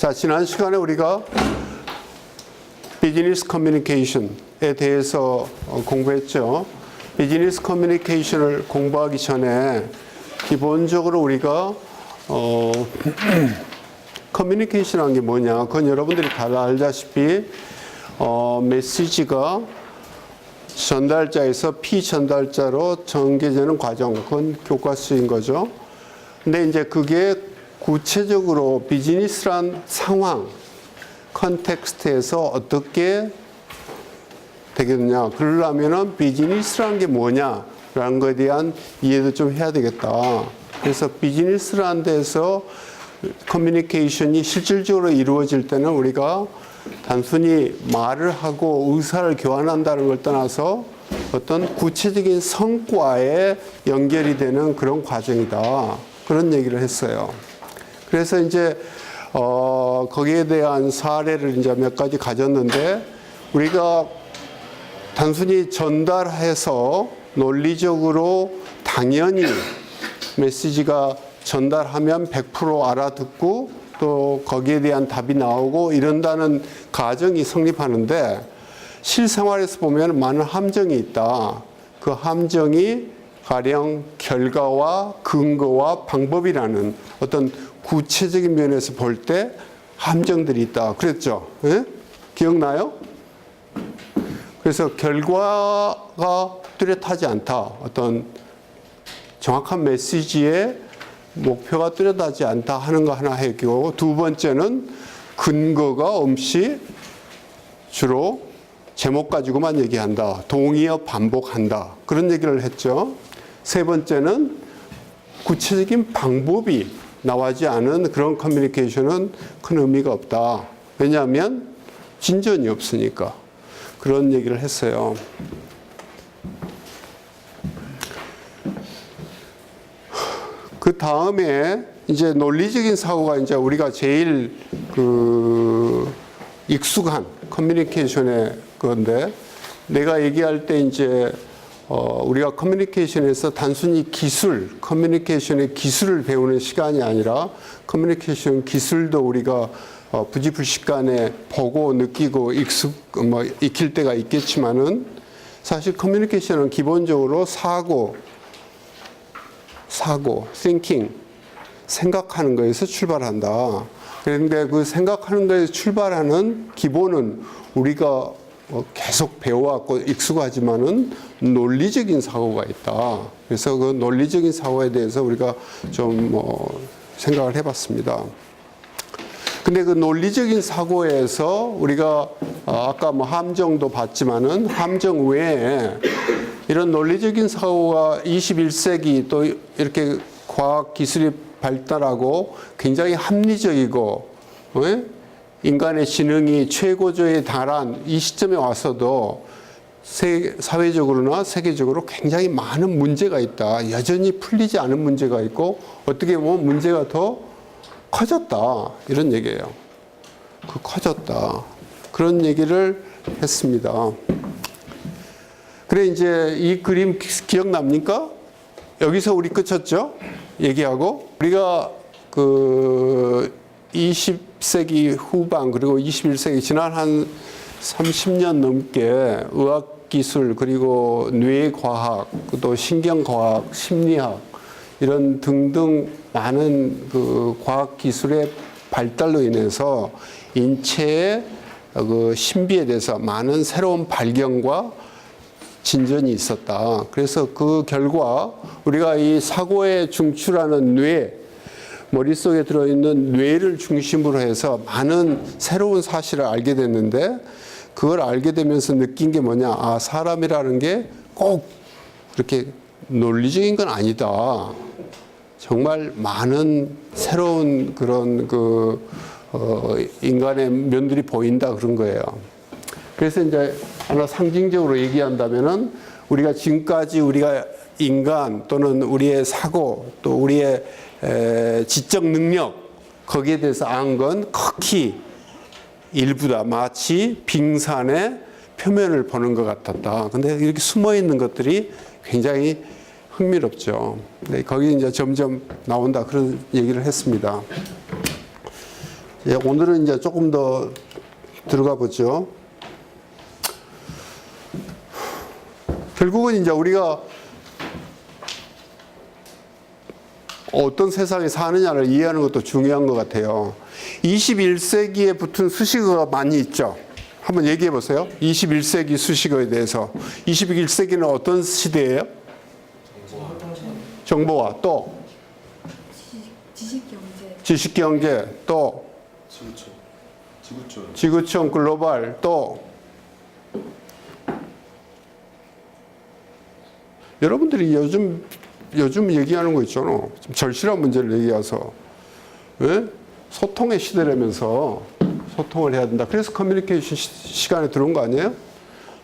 자, 지난 시간에 우리가 비즈니스 커뮤니케이션에 대해서 공부했죠. 비즈니스 커뮤니케이션을 공부하기 전에 기본적으로 우리가 커뮤니케이션한 게 뭐냐, 그건 여러분들이 다 알다시피 메시지가 전달자에서 피전달자로 전개되는 과정, 그건 교과서인 거죠. 근데 이제 그게 구체적으로 비즈니스란 상황, 컨텍스트에서 어떻게 되겠느냐, 그러려면은 비즈니스라는 게 뭐냐라는 것에 대한 이해도 좀 해야 되겠다. 그래서 비즈니스라는 데서 커뮤니케이션이 실질적으로 이루어질 때는 우리가 단순히 말을 하고 의사를 교환한다는 걸 떠나서 어떤 구체적인 성과에 연결이 되는 그런 과정이다. 그런 얘기를 했어요. 그래서 이제 거기에 대한 사례를 이제 몇 가지 가졌는데, 우리가 단순히 전달해서 논리적으로 당연히 메시지가 전달하면 100% 알아듣고 또 거기에 대한 답이 나오고 이런다는 가정이 성립하는데, 실생활에서 보면 많은 함정이 있다. 그 함정이 가령 결과와 근거와 방법이라는 어떤 구체적인 면에서 볼 때 함정들이 있다. 그랬죠? 예? 기억나요? 그래서 결과가 뚜렷하지 않다. 어떤 정확한 메시지의 목표가 뚜렷하지 않다 하는 거 하나 했고, 두 번째는 근거가 없이 주로 제목 가지고만 얘기한다. 동의어 반복한다. 그런 얘기를 했죠. 세 번째는 구체적인 방법이 나오지 않은 그런 커뮤니케이션은 큰 의미가 없다. 왜냐하면 진전이 없으니까. 그런 얘기를 했어요. 그 다음에 이제 논리적인 사고가 이제 우리가 제일 익숙한 커뮤니케이션의 건데, 내가 얘기할 때 이제 우리가 커뮤니케이션에서 단순히 기술, 커뮤니케이션의 기술을 배우는 시간이 아니라 커뮤니케이션 기술도 우리가 부지불식간에 보고 느끼고 익힐 때가 있겠지만은, 사실 커뮤니케이션은 기본적으로 사고, thinking, 생각하는 거에서 출발한다. 그런데 그 생각하는 거에서 출발하는 기본은 우리가 계속 배워왔고 익숙하지만은 논리적인 사고가 있다. 그래서 그 논리적인 사고에 대해서 우리가 좀 생각을 해봤습니다. 근데 그 논리적인 사고에서 우리가 아까 함정도 봤지만은 함정 외에 이런 논리적인 사고가 21세기 또 이렇게 과학 기술이 발달하고 굉장히 합리적이고 인간의 지능이 최고조에 달한 이 시점에 와서도 사회적으로나 세계적으로 굉장히 많은 문제가 있다. 여전히 풀리지 않은 문제가 있고 어떻게 보면 문제가 더 커졌다. 이런 얘기예요. 커졌다. 그런 얘기를 했습니다. 그래, 이제 이 그림 기억납니까? 여기서 우리 끝쳤죠? 얘기하고. 우리가 20세기 후반 그리고 21세기 지난 한 30년 넘게 의학기술 그리고 뇌과학 또 신경과학, 심리학 이런 등등 많은 과학기술의 발달로 인해서 인체의 신비에 대해서 많은 새로운 발견과 진전이 있었다. 그래서 그 결과 우리가 이 사고에 중추라는 뇌, 머릿속에 들어있는 뇌를 중심으로 해서 많은 새로운 사실을 알게 됐는데, 그걸 알게 되면서 느낀 게 뭐냐, 사람이라는 게 꼭 그렇게 논리적인 건 아니다. 정말 많은 새로운 그런 인간의 면들이 보인다, 그런 거예요. 그래서 이제 하나 상징적으로 얘기한다면은, 우리가 지금까지 우리가 인간 또는 우리의 사고 또 우리의 지적 능력, 거기에 대해서 안 건 극히 일부다. 마치 빙산의 표면을 보는 것 같았다. 근데 이렇게 숨어 있는 것들이 굉장히 흥미롭죠. 네, 거기 이제 점점 나온다. 그런 얘기를 했습니다. 예, 오늘은 이제 조금 더 들어가 보죠. 결국은 이제 우리가 어떤 세상에 사느냐를 이해하는 것도 중요한 것 같아요. 21세기에 붙은 수식어가 많이 있죠. 한번 얘기해 보세요. 21세기 수식어에 대해서. 21세기는 어떤 시대예요? 정보화. 또? 지식경제. 지식경제. 또? 지구촌 글로벌. 또? 여러분들이 요즘 얘기하는 거 있잖아. 좀 절실한 문제를 얘기해서. 왜? 소통의 시대라면서 소통을 해야 된다. 그래서 커뮤니케이션 시간에 들어온 거 아니에요?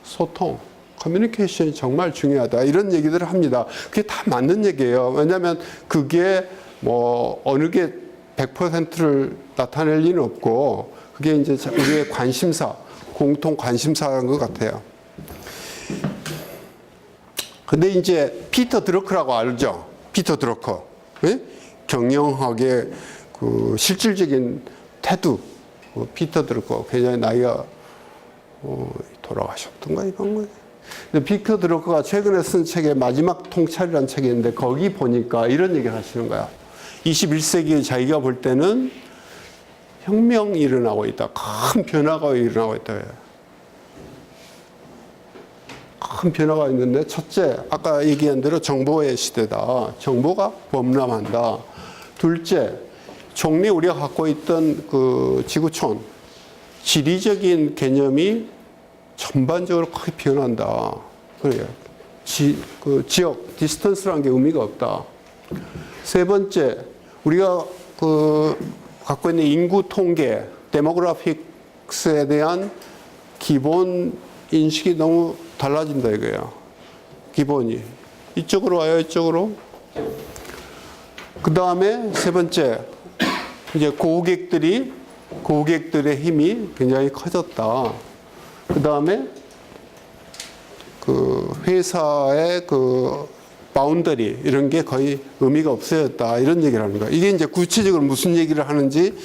소통. 커뮤니케이션이 정말 중요하다. 이런 얘기들을 합니다. 그게 다 맞는 얘기예요. 왜냐하면 그게 뭐 어느 게 100%를 나타낼 리는 없고 그게 이제 우리의 관심사, 공통 관심사인 것 같아요. 근데 이제 피터 드러커라고 알죠? 피터 드러커. 네? 경영학의 그 실질적인 태도. 피터 드러커. 굉장히 나이가 돌아가셨던가 이런 거예요. 근데 피터 드러커가 최근에 쓴 책에 마지막 통찰이라는 책이 있는데 거기 보니까 이런 얘기를 하시는 거야. 21세기에 자기가 볼 때는 혁명이 일어나고 있다. 큰 변화가 일어나고 있다. 큰 변화가 있는데 첫째, 아까 얘기한 대로 정보의 시대다. 정보가 범람한다. 둘째, 총리 우리가 갖고 있던 그 지구촌, 지리적인 개념이 전반적으로 크게 변한다. 그래요. 그 지역, 디스턴스라는 게 의미가 없다. 세 번째, 우리가 그 갖고 있는 인구 통계, 데모그래픽스에 대한 기본 인식이 너무 달라진다 이거예요. 기본이. 이쪽으로 와요, 이쪽으로. 그 다음에 세 번째, 이제 고객들의 힘이 굉장히 커졌다. 그 다음에 그 회사의 그 바운더리 이런 게 거의 의미가 없어졌다. 이런 얘기를 하는 거예요. 이게 이제 구체적으로 무슨 얘기를 하는지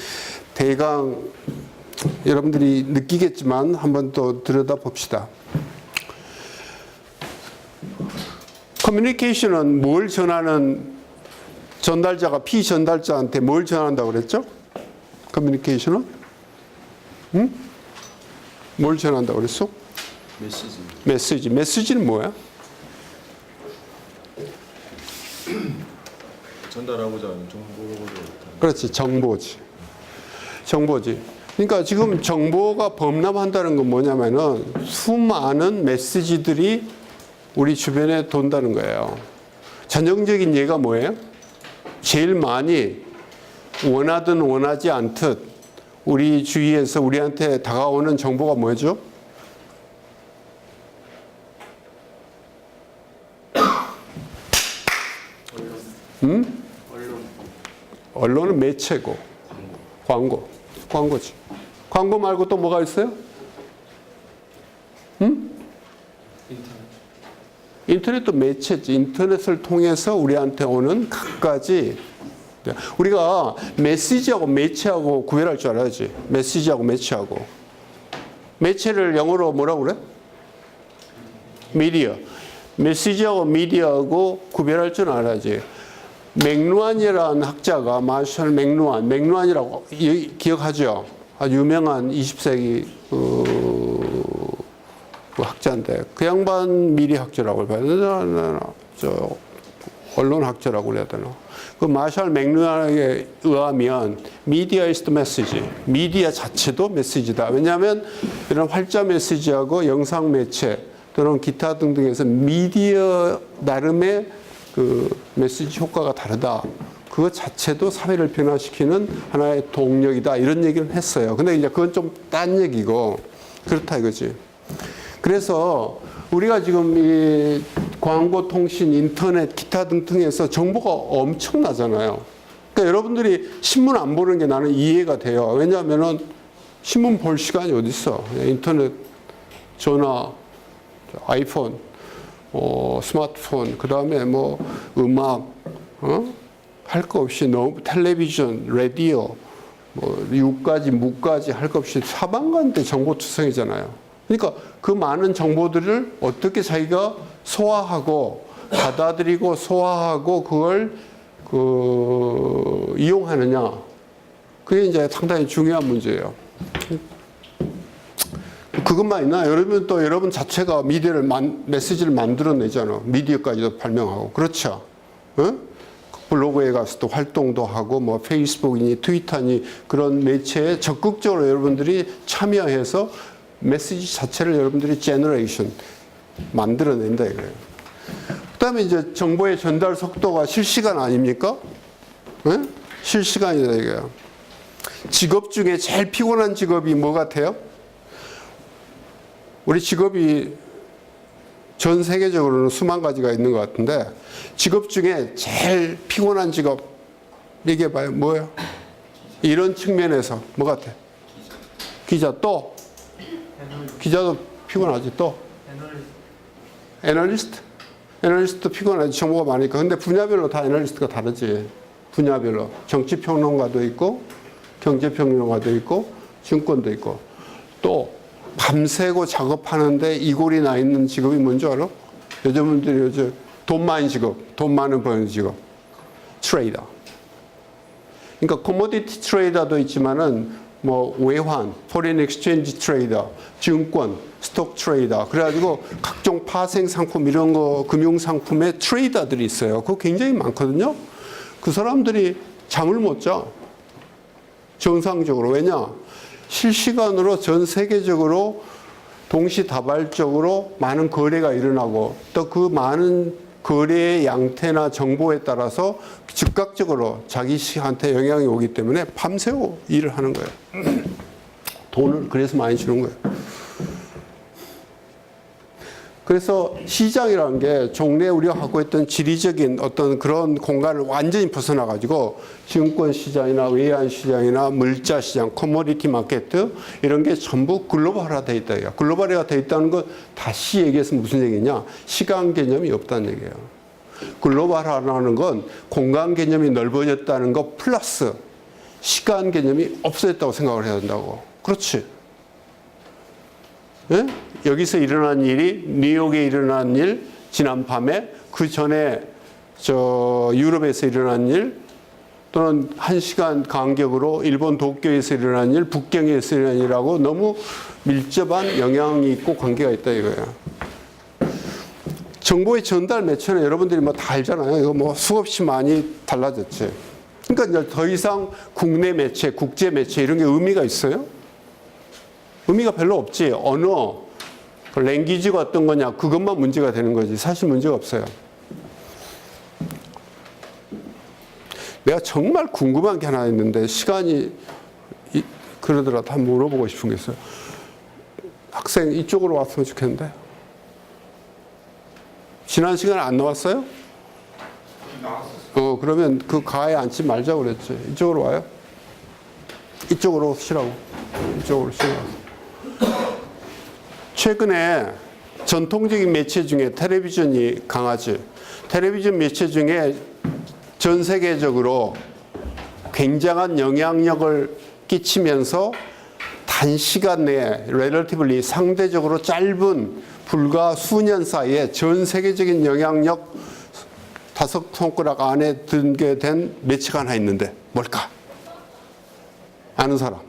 대강 여러분들이 느끼겠지만 한번 또 들여다 봅시다. 커뮤니케이션은 뭘 전하는 전달자가 피전달자한테 뭘 전한다고 그랬죠? 커뮤니케이션은? 응? 뭘 전한다고 그랬어? 메시지. 메시지는 뭐야? 전달하고자 하는 정보를. 그렇지. 정보지. 그러니까 지금 정보가 범람한다는 건 뭐냐면은 수많은 메시지들이 우리 주변에 돈다는 거예요. 전형적인 예가 뭐예요? 제일 많이 원하든 원하지 않듯 우리 주위에서 우리한테 다가오는 정보가 뭐죠? 언론은 매체고 광고지. 광고 말고 또 뭐가 있어요? 인터넷도 매체지. 인터넷을 통해서 우리한테 오는 갖가지. 우리가 메시지하고 매체하고 구별할 줄 알아야지. 메시지하고 매체하고. 매체를 영어로 뭐라고 그래? 미디어. 메시지하고 미디어하고 구별할 줄 알아야지. 맥루안이라는 학자가 마셜 맥루안이라고 기억하죠? 아주 유명한 20세기 그 학자인데 그 양반 미디어학자라고 봐야 되나? 언론학자라고 그래야 되나? 그 마셜 맥루안에 의하면 미디어 is the message. 미디어 자체도 메시지다. 왜냐하면 이런 활자 메시지하고 영상 매체 또는 기타 등등에서 미디어 나름의 그 메시지 효과가 다르다. 그것 자체도 사회를 변화시키는 하나의 동력이다. 이런 얘기를 했어요. 근데 이제 그건 좀 딴 얘기고 그렇다 이거지. 그래서 우리가 지금 이 광고, 통신, 인터넷, 기타 등등에서 정보가 엄청나잖아요. 그러니까 여러분들이 신문 안 보는 게 나는 이해가 돼요. 왜냐하면은 신문 볼 시간이 어디 있어? 인터넷, 전화, 아이폰, 스마트폰, 그 다음에 뭐 음악, 할 거 없이 너무 텔레비전, 라디오, 뭐 유까지 무까지 할 것 없이 사방간대 정보투성이잖아요. 그러니까 그 많은 정보들을 어떻게 자기가 소화하고 받아들이고 소화하고 그걸 이용하느냐. 그게 이제 상당히 중요한 문제예요. 그것만 있나? 여러분 자체가 메시지를 만들어내잖아. 미디어까지도 발명하고. 그렇죠? 어? 블로그에 가서 또 활동도 하고, 뭐, 페이스북이니, 트위터니, 그런 매체에 적극적으로 여러분들이 참여해서 메시지 자체를 여러분들이 제너레이션, 만들어낸다 이거예요. 그 다음에 이제 정보의 전달 속도가 실시간 아닙니까? 네? 실시간이다 이거예요. 직업 중에 제일 피곤한 직업이 뭐 같아요? 우리 직업이 전 세계적으로는 수만 가지가 있는 것 같은데 직업 중에 제일 피곤한 직업 얘기해봐요. 뭐예요? 이런 측면에서 뭐 같아? 기자 또? 기자도 피곤하지 또? 애널리스트? 애널리스트도 피곤하지. 정보가 많으니까. 근데 분야별로 다 애널리스트가 다르지. 분야별로. 정치평론가도 있고 경제평론가도 있고 증권도 있고 또 밤새고 작업하는데 이골이 나 있는 직업이 뭔지 알아? 여자분들이 요즘 돈 많은 직업, 돈 많은 버는 직업. 트레이더. 그러니까 코모디티 트레이더도 있지만은 뭐 외환, 포린 엑스체인지 트레이더, 증권, 스톡 트레이더. 그래가지고 각종 파생 상품 이런 거 금융 상품의 트레이더들이 있어요. 그거 굉장히 많거든요. 그 사람들이 잠을 못 자. 정상적으로. 왜냐? 실시간으로 전 세계적으로 동시다발적으로 많은 거래가 일어나고 또 그 많은 거래의 양태나 정보에 따라서 즉각적으로 자기한테 영향이 오기 때문에 밤새워 일을 하는 거예요. 돈을 그래서 많이 주는 거예요. 그래서 시장이라는 게 종래 우리가 갖고 있던 지리적인 어떤 그런 공간을 완전히 벗어나가지고 증권 시장이나 외환 시장이나 물자 시장, 커머디티 마켓 이런 게 전부 글로벌화 되어 있다. 글로벌화가 되어 있다는 건 다시 얘기해서 무슨 얘기냐? 시간 개념이 없다는 얘기예요. 글로벌화라는 건 공간 개념이 넓어졌다는 것 플러스 시간 개념이 없어졌다고 생각을 해야 된다고. 그렇지. 예? 여기서 일어난 일이 뉴욕에 일어난 일, 지난 밤에 그 전에 유럽에서 일어난 일 또는 1시간 간격으로 일본 도쿄에서 일어난 일, 북경에서 일어난 일하고 너무 밀접한 영향이 있고 관계가 있다 이거예요. 정보의 전달 매체는 여러분들이 뭐 다 알잖아요. 이거 뭐 수없이 많이 달라졌지. 그러니까 이제 더 이상 국내 매체, 국제 매체 이런 게 의미가 있어요? 의미가 별로 없지. 언어, 랭귀지가 어떤 거냐 그것만 문제가 되는 거지. 사실 문제가 없어요. 내가 정말 궁금한 게 하나 있는데 시간이 그러더라도 한번 물어보고 싶은 게 있어요. 학생 이쪽으로 왔으면 좋겠는데. 지난 시간에 안 나왔어요? 나왔었어요. 그러면 그 가에 앉지 말자고 그랬지. 이쪽으로 와요. 이쪽으로 쉬라고. 이쪽으로 쉬라고. 최근에 전통적인 매체 중에 텔레비전이 강하지. 텔레비전 매체 중에 전 세계적으로 굉장한 영향력을 끼치면서 단시간 내에 relatively 상대적으로 짧은 불과 수년 사이에 전 세계적인 영향력 5손가락 안에 들게 된 매체가 하나 있는데 뭘까? 아는 사람?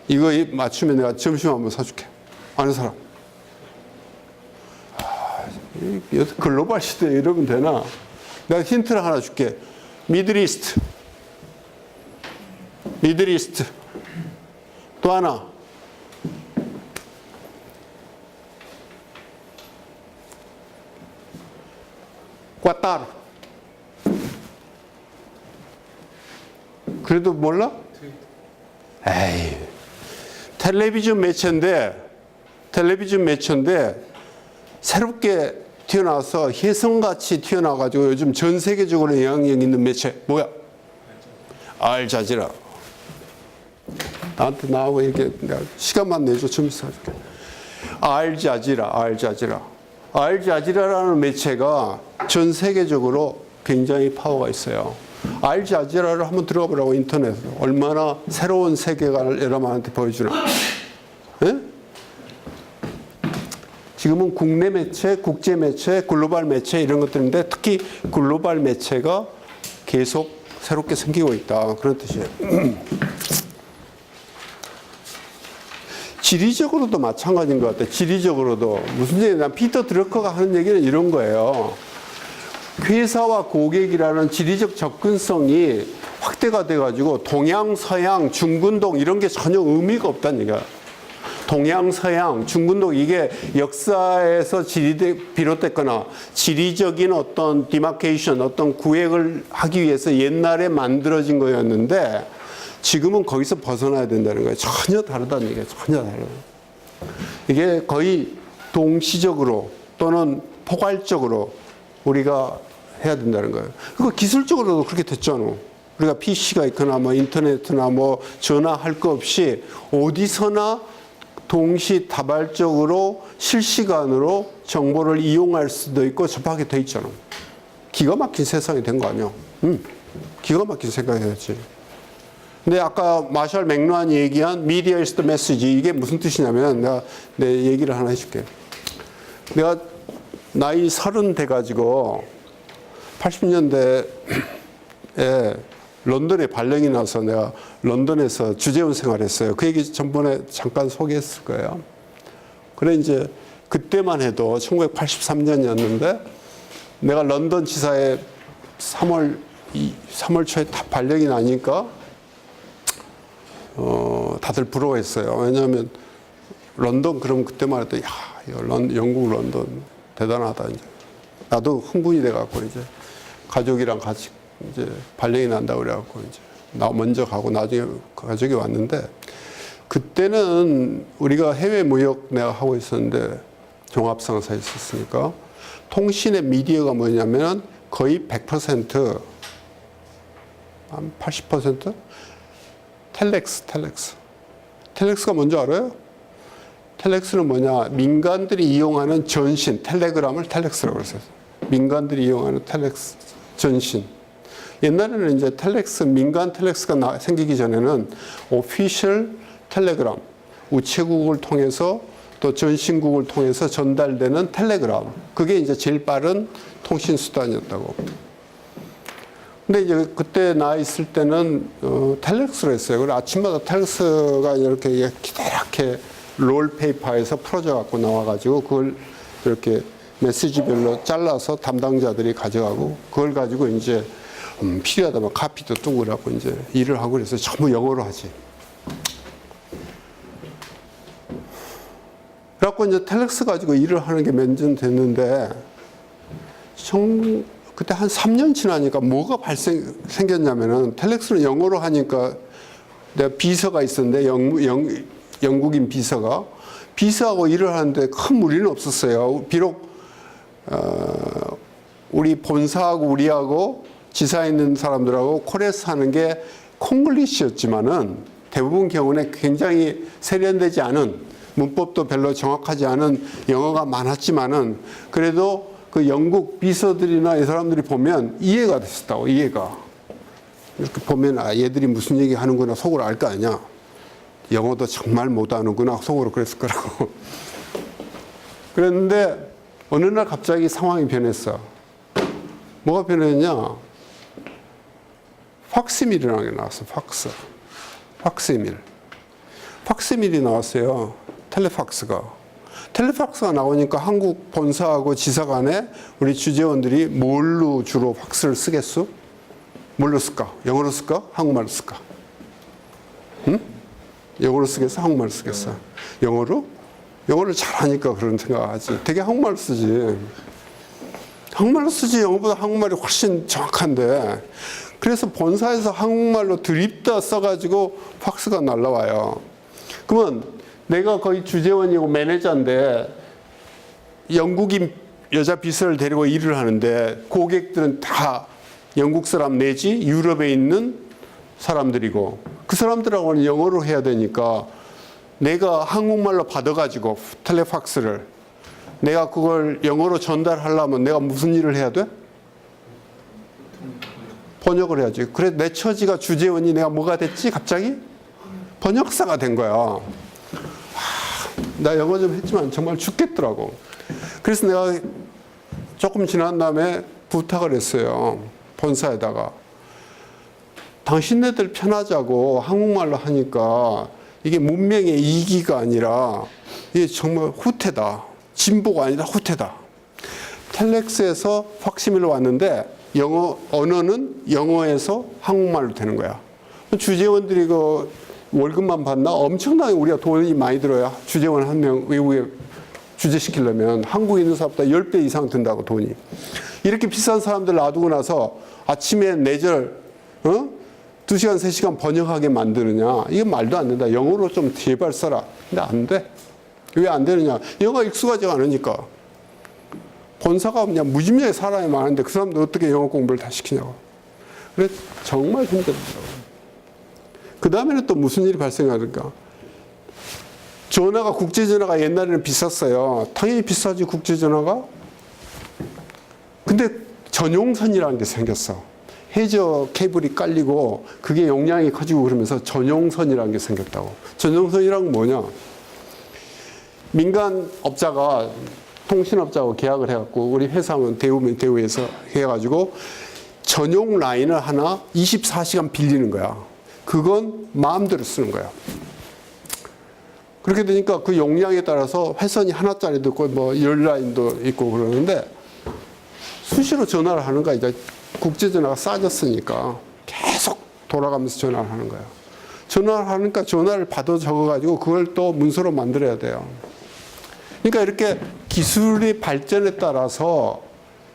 이거 맞추면 내가 점심 한번 사줄게. 아는 사람? 글로벌 시대에 이러면 되나? 내가 힌트를 하나 줄게. 미들이스트. 또 하나. 꽈따르. 그래도 몰라? 에이. 텔레비전 매체인데 새롭게 튀어나와서 혜성같이 튀어나와가지고 요즘 전 세계적으로 영향력 있는 매체 뭐야? 알자지라. 나한테 나하고 이렇게 내가 시간만 내줘 좀 사줄게. 알자지라라는 매체가 전 세계적으로 굉장히 파워가 있어요. 알자지라를 한번 들어가 보라고 인터넷으로. 얼마나 새로운 세계관을 여러분한테 보여주나. 예? 지금은 국내 매체, 국제 매체, 글로벌 매체 이런 것들인데 특히 글로벌 매체가 계속 새롭게 생기고 있다. 그런 뜻이에요. 지리적으로도 마찬가지인 것 같아요. 지리적으로도. 무슨 얘기냐. 피터 드러커가 하는 얘기는 이런 거예요. 회사와 고객이라는 지리적 접근성이 확대가 돼가지고 동양, 서양, 중근동 이런 게 전혀 의미가 없다는 얘기야. 동양, 서양, 중근동 이게 역사에서 비롯됐거나 지리적인 어떤 디마케이션, 어떤 구획을 하기 위해서 옛날에 만들어진 거였는데 지금은 거기서 벗어나야 된다는 거예요. 전혀 다르다는 얘기예요. 전혀 다르다. 이게 거의 동시적으로 또는 포괄적으로 우리가 해야 된다는 거예요. 그리고 기술적으로도 그렇게 됐잖아. 우리가 PC가 있거나 뭐 인터넷이나 뭐 전화할 거 없이 어디서나 동시다발적으로 실시간으로 정보를 이용할 수도 있고 접하게 돼 있잖아. 기가 막힌 세상이 된 거 아니야? 기가 막힌 생각이 됐지. 근데 아까 마셜 맥루한이 얘기한 Media is the message 이게 무슨 뜻이냐면 내가 내 얘기를 하나 해줄게. 내가 나이 30 돼가지고 80년대에 런던에 발령이 나서 내가 런던에서 주재원 생활했어요. 그 얘기 전번에 잠깐 소개했을 거예요. 그래 이제 그때만 해도 1983년이었는데 내가 런던 지사에 3월 초에 다 발령이 나니까 다들 부러워했어요. 왜냐하면 런던 그럼 그때만 해도 야 영국 런던 대단하다 이제. 나도 흥분이 돼갖고 이제 가족이랑 같이 이제 발령이 난다 그래갖고 이제 나 먼저 가고 나중에 가족이 왔는데 그때는 우리가 해외 무역 내가 하고 있었는데 종합상사에 있었으니까 통신의 미디어가 뭐냐면 거의 100% 한 80% 텔렉스가 뭔지 알아요? 텔렉스는 뭐냐? 민간들이 이용하는 전신, 텔레그램을 텔렉스라고 그랬어요. 민간들이 이용하는 텔렉스, 전신. 옛날에는 이제 텔렉스, 민간 텔렉스가 생기기 전에는 오피셜 텔레그램, 우체국을 통해서 또 전신국을 통해서 전달되는 텔레그램. 그게 이제 제일 빠른 통신 수단이었다고. 근데 이제 그때 나 있을 때는 텔렉스로 했어요. 그래서 아침마다 텔렉스가 이렇게 기다랗게 롤페이퍼에서 풀어져 갖고 나와가지고 그걸 이렇게 메시지별로 잘라서 담당자들이 가져가고 그걸 가지고 이제 필요하다면 카피도 뜨고 그래갖고 이제 일을 하고 그래서 전부 영어로 하지. 그래갖고 이제 텔렉스 가지고 일을 하는 게 몇 년 됐는데 그때 한 3년 지나니까 뭐가 생겼냐면은 텔렉스는 영어로 하니까 내가 비서가 있었는데 영국인 비서하고 일을 하는데 큰 무리는 없었어요. 비록 우리 본사하고 우리하고 지사에 있는 사람들하고 콜에서 하는 게 콩글리시였지만은 대부분 경우는 굉장히 세련되지 않은 문법도 별로 정확하지 않은 영어가 많았지만은 그래도 그 영국 비서들이나 이 사람들이 보면 이해가 됐었다고. 이해가 이렇게 보면 아 얘들이 무슨 얘기 하는구나 속으로 알 거 아니야. 영어도 정말 못하는구나 속으로 그랬을 거라고. 그랬는데 어느 날 갑자기 상황이 변했어. 뭐가 변했냐? 팍스밀이라는 게 나왔어. 팍스밀이 나왔어요. 텔레팍스가 나오니까 한국 본사하고 지사 간에 우리 주재원들이 뭘로 주로 팍스를 쓰겠어? 뭘로 쓸까? 영어로 쓸까? 한국말로 쓸까? 응? 영어로 쓰겠어? 한국말로 쓰겠어? 영어로? 영어를 잘하니까 그런 생각하지. 되게 한국말로 쓰지. 한국말로 쓰지. 영어보다 한국말이 훨씬 정확한데. 그래서 본사에서 한국말로 드립다 써가지고 팍스가 날라와요. 그러면 내가 거의 주재원이고 매니저인데 영국인 여자 비서를 데리고 일을 하는데 고객들은 다 영국 사람 내지 유럽에 있는 사람들이고 그 사람들하고는 영어로 해야 되니까 내가 한국말로 받아가지고 텔레팍스를 내가 그걸 영어로 전달하려면 내가 무슨 일을 해야 돼? 번역을 해야지. 그래 내 처지가 주재원이 내가 뭐가 됐지? 갑자기 번역사가 된 거야. 나 영어 좀 했지만 정말 죽겠더라고. 그래서 내가 조금 지난 다음에 부탁을 했어요. 본사에다가. 당신네들 편하자고 한국말로 하니까 이게 문명의 이기가 아니라 이게 정말 후퇴다. 진보가 아니라 후퇴다. 텔렉스에서 확시밀로 왔는데 영어 언어는 영어에서 한국말로 되는 거야. 주재원들이 그 월급만 받나? 엄청나게 우리가 돈이 많이 들어야 주재원 한 명 외국에 주재시키려면 한국에 있는 사람보다 10배 이상 든다고 돈이. 이렇게 비싼 사람들 놔두고 나서 아침에 내절 2시간 3시간 번역하게 만드느냐. 이게 말도 안 된다. 영어로 좀 제발 써라. 근데 안 돼. 왜 안 되느냐. 영어가 익숙하지가 않으니까. 본사가 그냥 무지무지하게 사람이 많은데 그 사람들 어떻게 영어 공부를 다 시키냐고. 그래 정말 힘들더라고요. 그 다음에는 또 무슨 일이 발생하니까. 전화가 국제전화가 옛날에는 비쌌어요. 당연히 비싸지 국제전화가. 근데 전용선이라는 게 생겼어. 해저 케이블이 깔리고 그게 용량이 커지고 그러면서 전용선이라는 게 생겼다고. 전용선이란 건 뭐냐. 민간 업자가 통신업자하고 계약을 해갖고 우리 회사는 대우면 대우에서 해가지고 전용 라인을 하나 24시간 빌리는 거야. 그건 마음대로 쓰는 거야. 그렇게 되니까 그 용량에 따라서 회선이 하나짜리도 있고 뭐 10라인도 있고 그러는데 수시로 전화를 하는 거야. 이제 국제전화가 싸졌으니까 계속 돌아가면서 전화를 하는 거야. 전화를 하니까 전화를 받아 적어가지고 그걸 또 문서로 만들어야 돼요. 그러니까 이렇게 기술의 발전에 따라서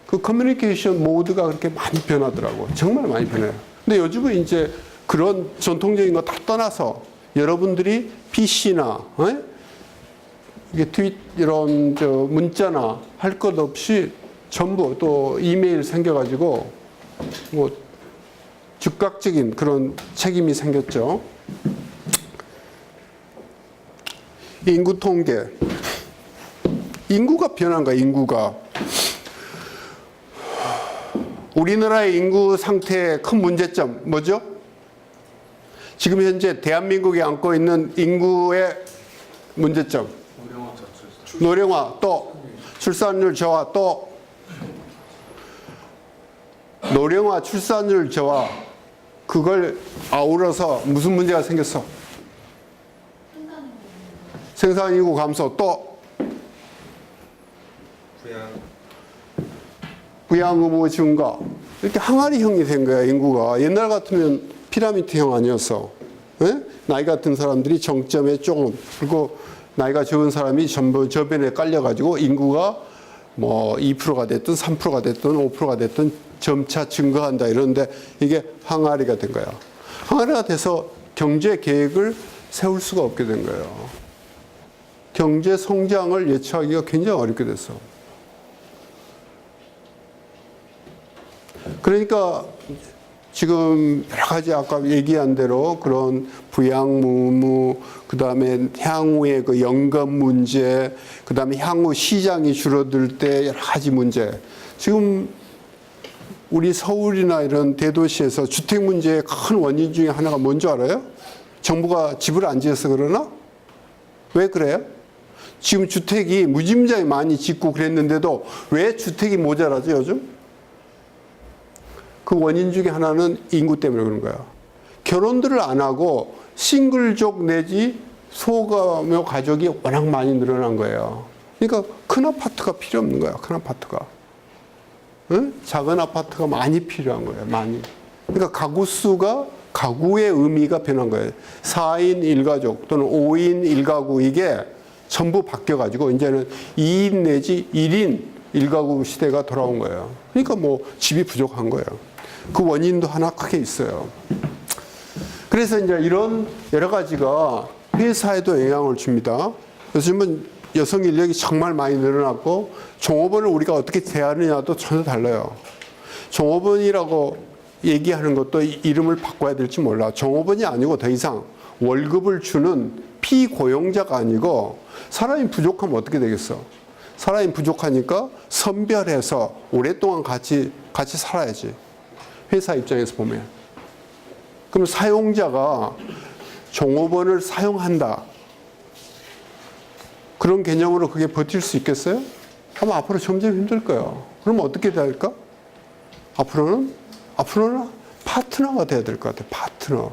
그 커뮤니케이션 모드가 그렇게 많이 변하더라고. 정말 많이 변해요. 근데 요즘은 이제 그런 전통적인 거 다 떠나서 여러분들이 PC나 이게 이런 문자나 할 것 없이 전부 또 이메일 생겨가지고 뭐 즉각적인 그런 책임이 생겼죠. 인구 통계. 인구가 변한 거야, 인구가. 우리나라의 인구 상태의 큰 문제점, 뭐죠? 지금 현재 대한민국이 안고 있는 인구의 문제점. 노령화, 또 출산율 저하, 또 노령화, 출산율 저하. 그걸 아우러서 무슨 문제가 생겼어? 생산인구 감소, 또 부양 의무 증가. 이렇게 항아리형이 된 거야, 인구가. 옛날 같으면 피라미드형 아니었어. 네? 나이가 든 사람들이 정점에 조금, 그리고 나이가 적은 사람이 전부 저변에 깔려가지고 인구가 뭐 2%가 됐든 3%가 됐든 5%가 됐든 점차 증가한다 이러는데 이게 항아리가 된 거야. 항아리가 돼서 경제 계획을 세울 수가 없게 된 거예요. 경제 성장을 예측하기가 굉장히 어렵게 됐어. 그러니까 지금 여러 가지 아까 얘기한 대로 그런 부양무무, 그 다음에 향후의 그 연금 문제, 그 다음에 향후 시장이 줄어들 때 여러 가지 문제. 지금 우리 서울이나 이런 대도시에서 주택 문제의 큰 원인 중에 하나가 뭔지 알아요? 정부가 집을 안 지어서 그러나? 왜 그래요? 지금 주택이 무지무지하게 많이 짓고 그랬는데도 왜 주택이 모자라죠, 요즘? 그 원인 중에 하나는 인구 때문에 그런 거야. 결혼들을 안 하고 싱글족 내지 소규모 가족이 워낙 많이 늘어난 거예요. 그러니까 큰 아파트가 필요 없는 거야, 큰 아파트가. 응? 작은 아파트가 많이 필요한 거예요, 많이. 그러니까 가구 수가, 가구의 의미가 변한 거예요. 4인 1가족 또는 5인 1가구 이게 전부 바뀌어가지고 이제는 2인 내지 1인 1가구 시대가 돌아온 거예요. 그러니까 뭐 집이 부족한 거예요. 그 원인도 하나 크게 있어요. 그래서 이제 이런 여러 가지가 회사에도 영향을 줍니다. 요즘은 여성 인력이 정말 많이 늘어났고 종업원을 우리가 어떻게 대하느냐도 전혀 달라요. 종업원이라고 얘기하는 것도 이름을 바꿔야 될지 몰라. 종업원이 아니고 더 이상 월급을 주는 피고용자가 아니고 사람이 부족하면 어떻게 되겠어? 사람이 부족하니까 선별해서 오랫동안 같이 살아야지. 회사 입장에서 보면. 그럼 사용자가 종업원을 사용한다. 그런 개념으로 그게 버틸 수 있겠어요? 아마 앞으로 점점 힘들 거예요. 그럼 어떻게 될까? 앞으로는 파트너가 돼야 될 것 같아요. 파트너.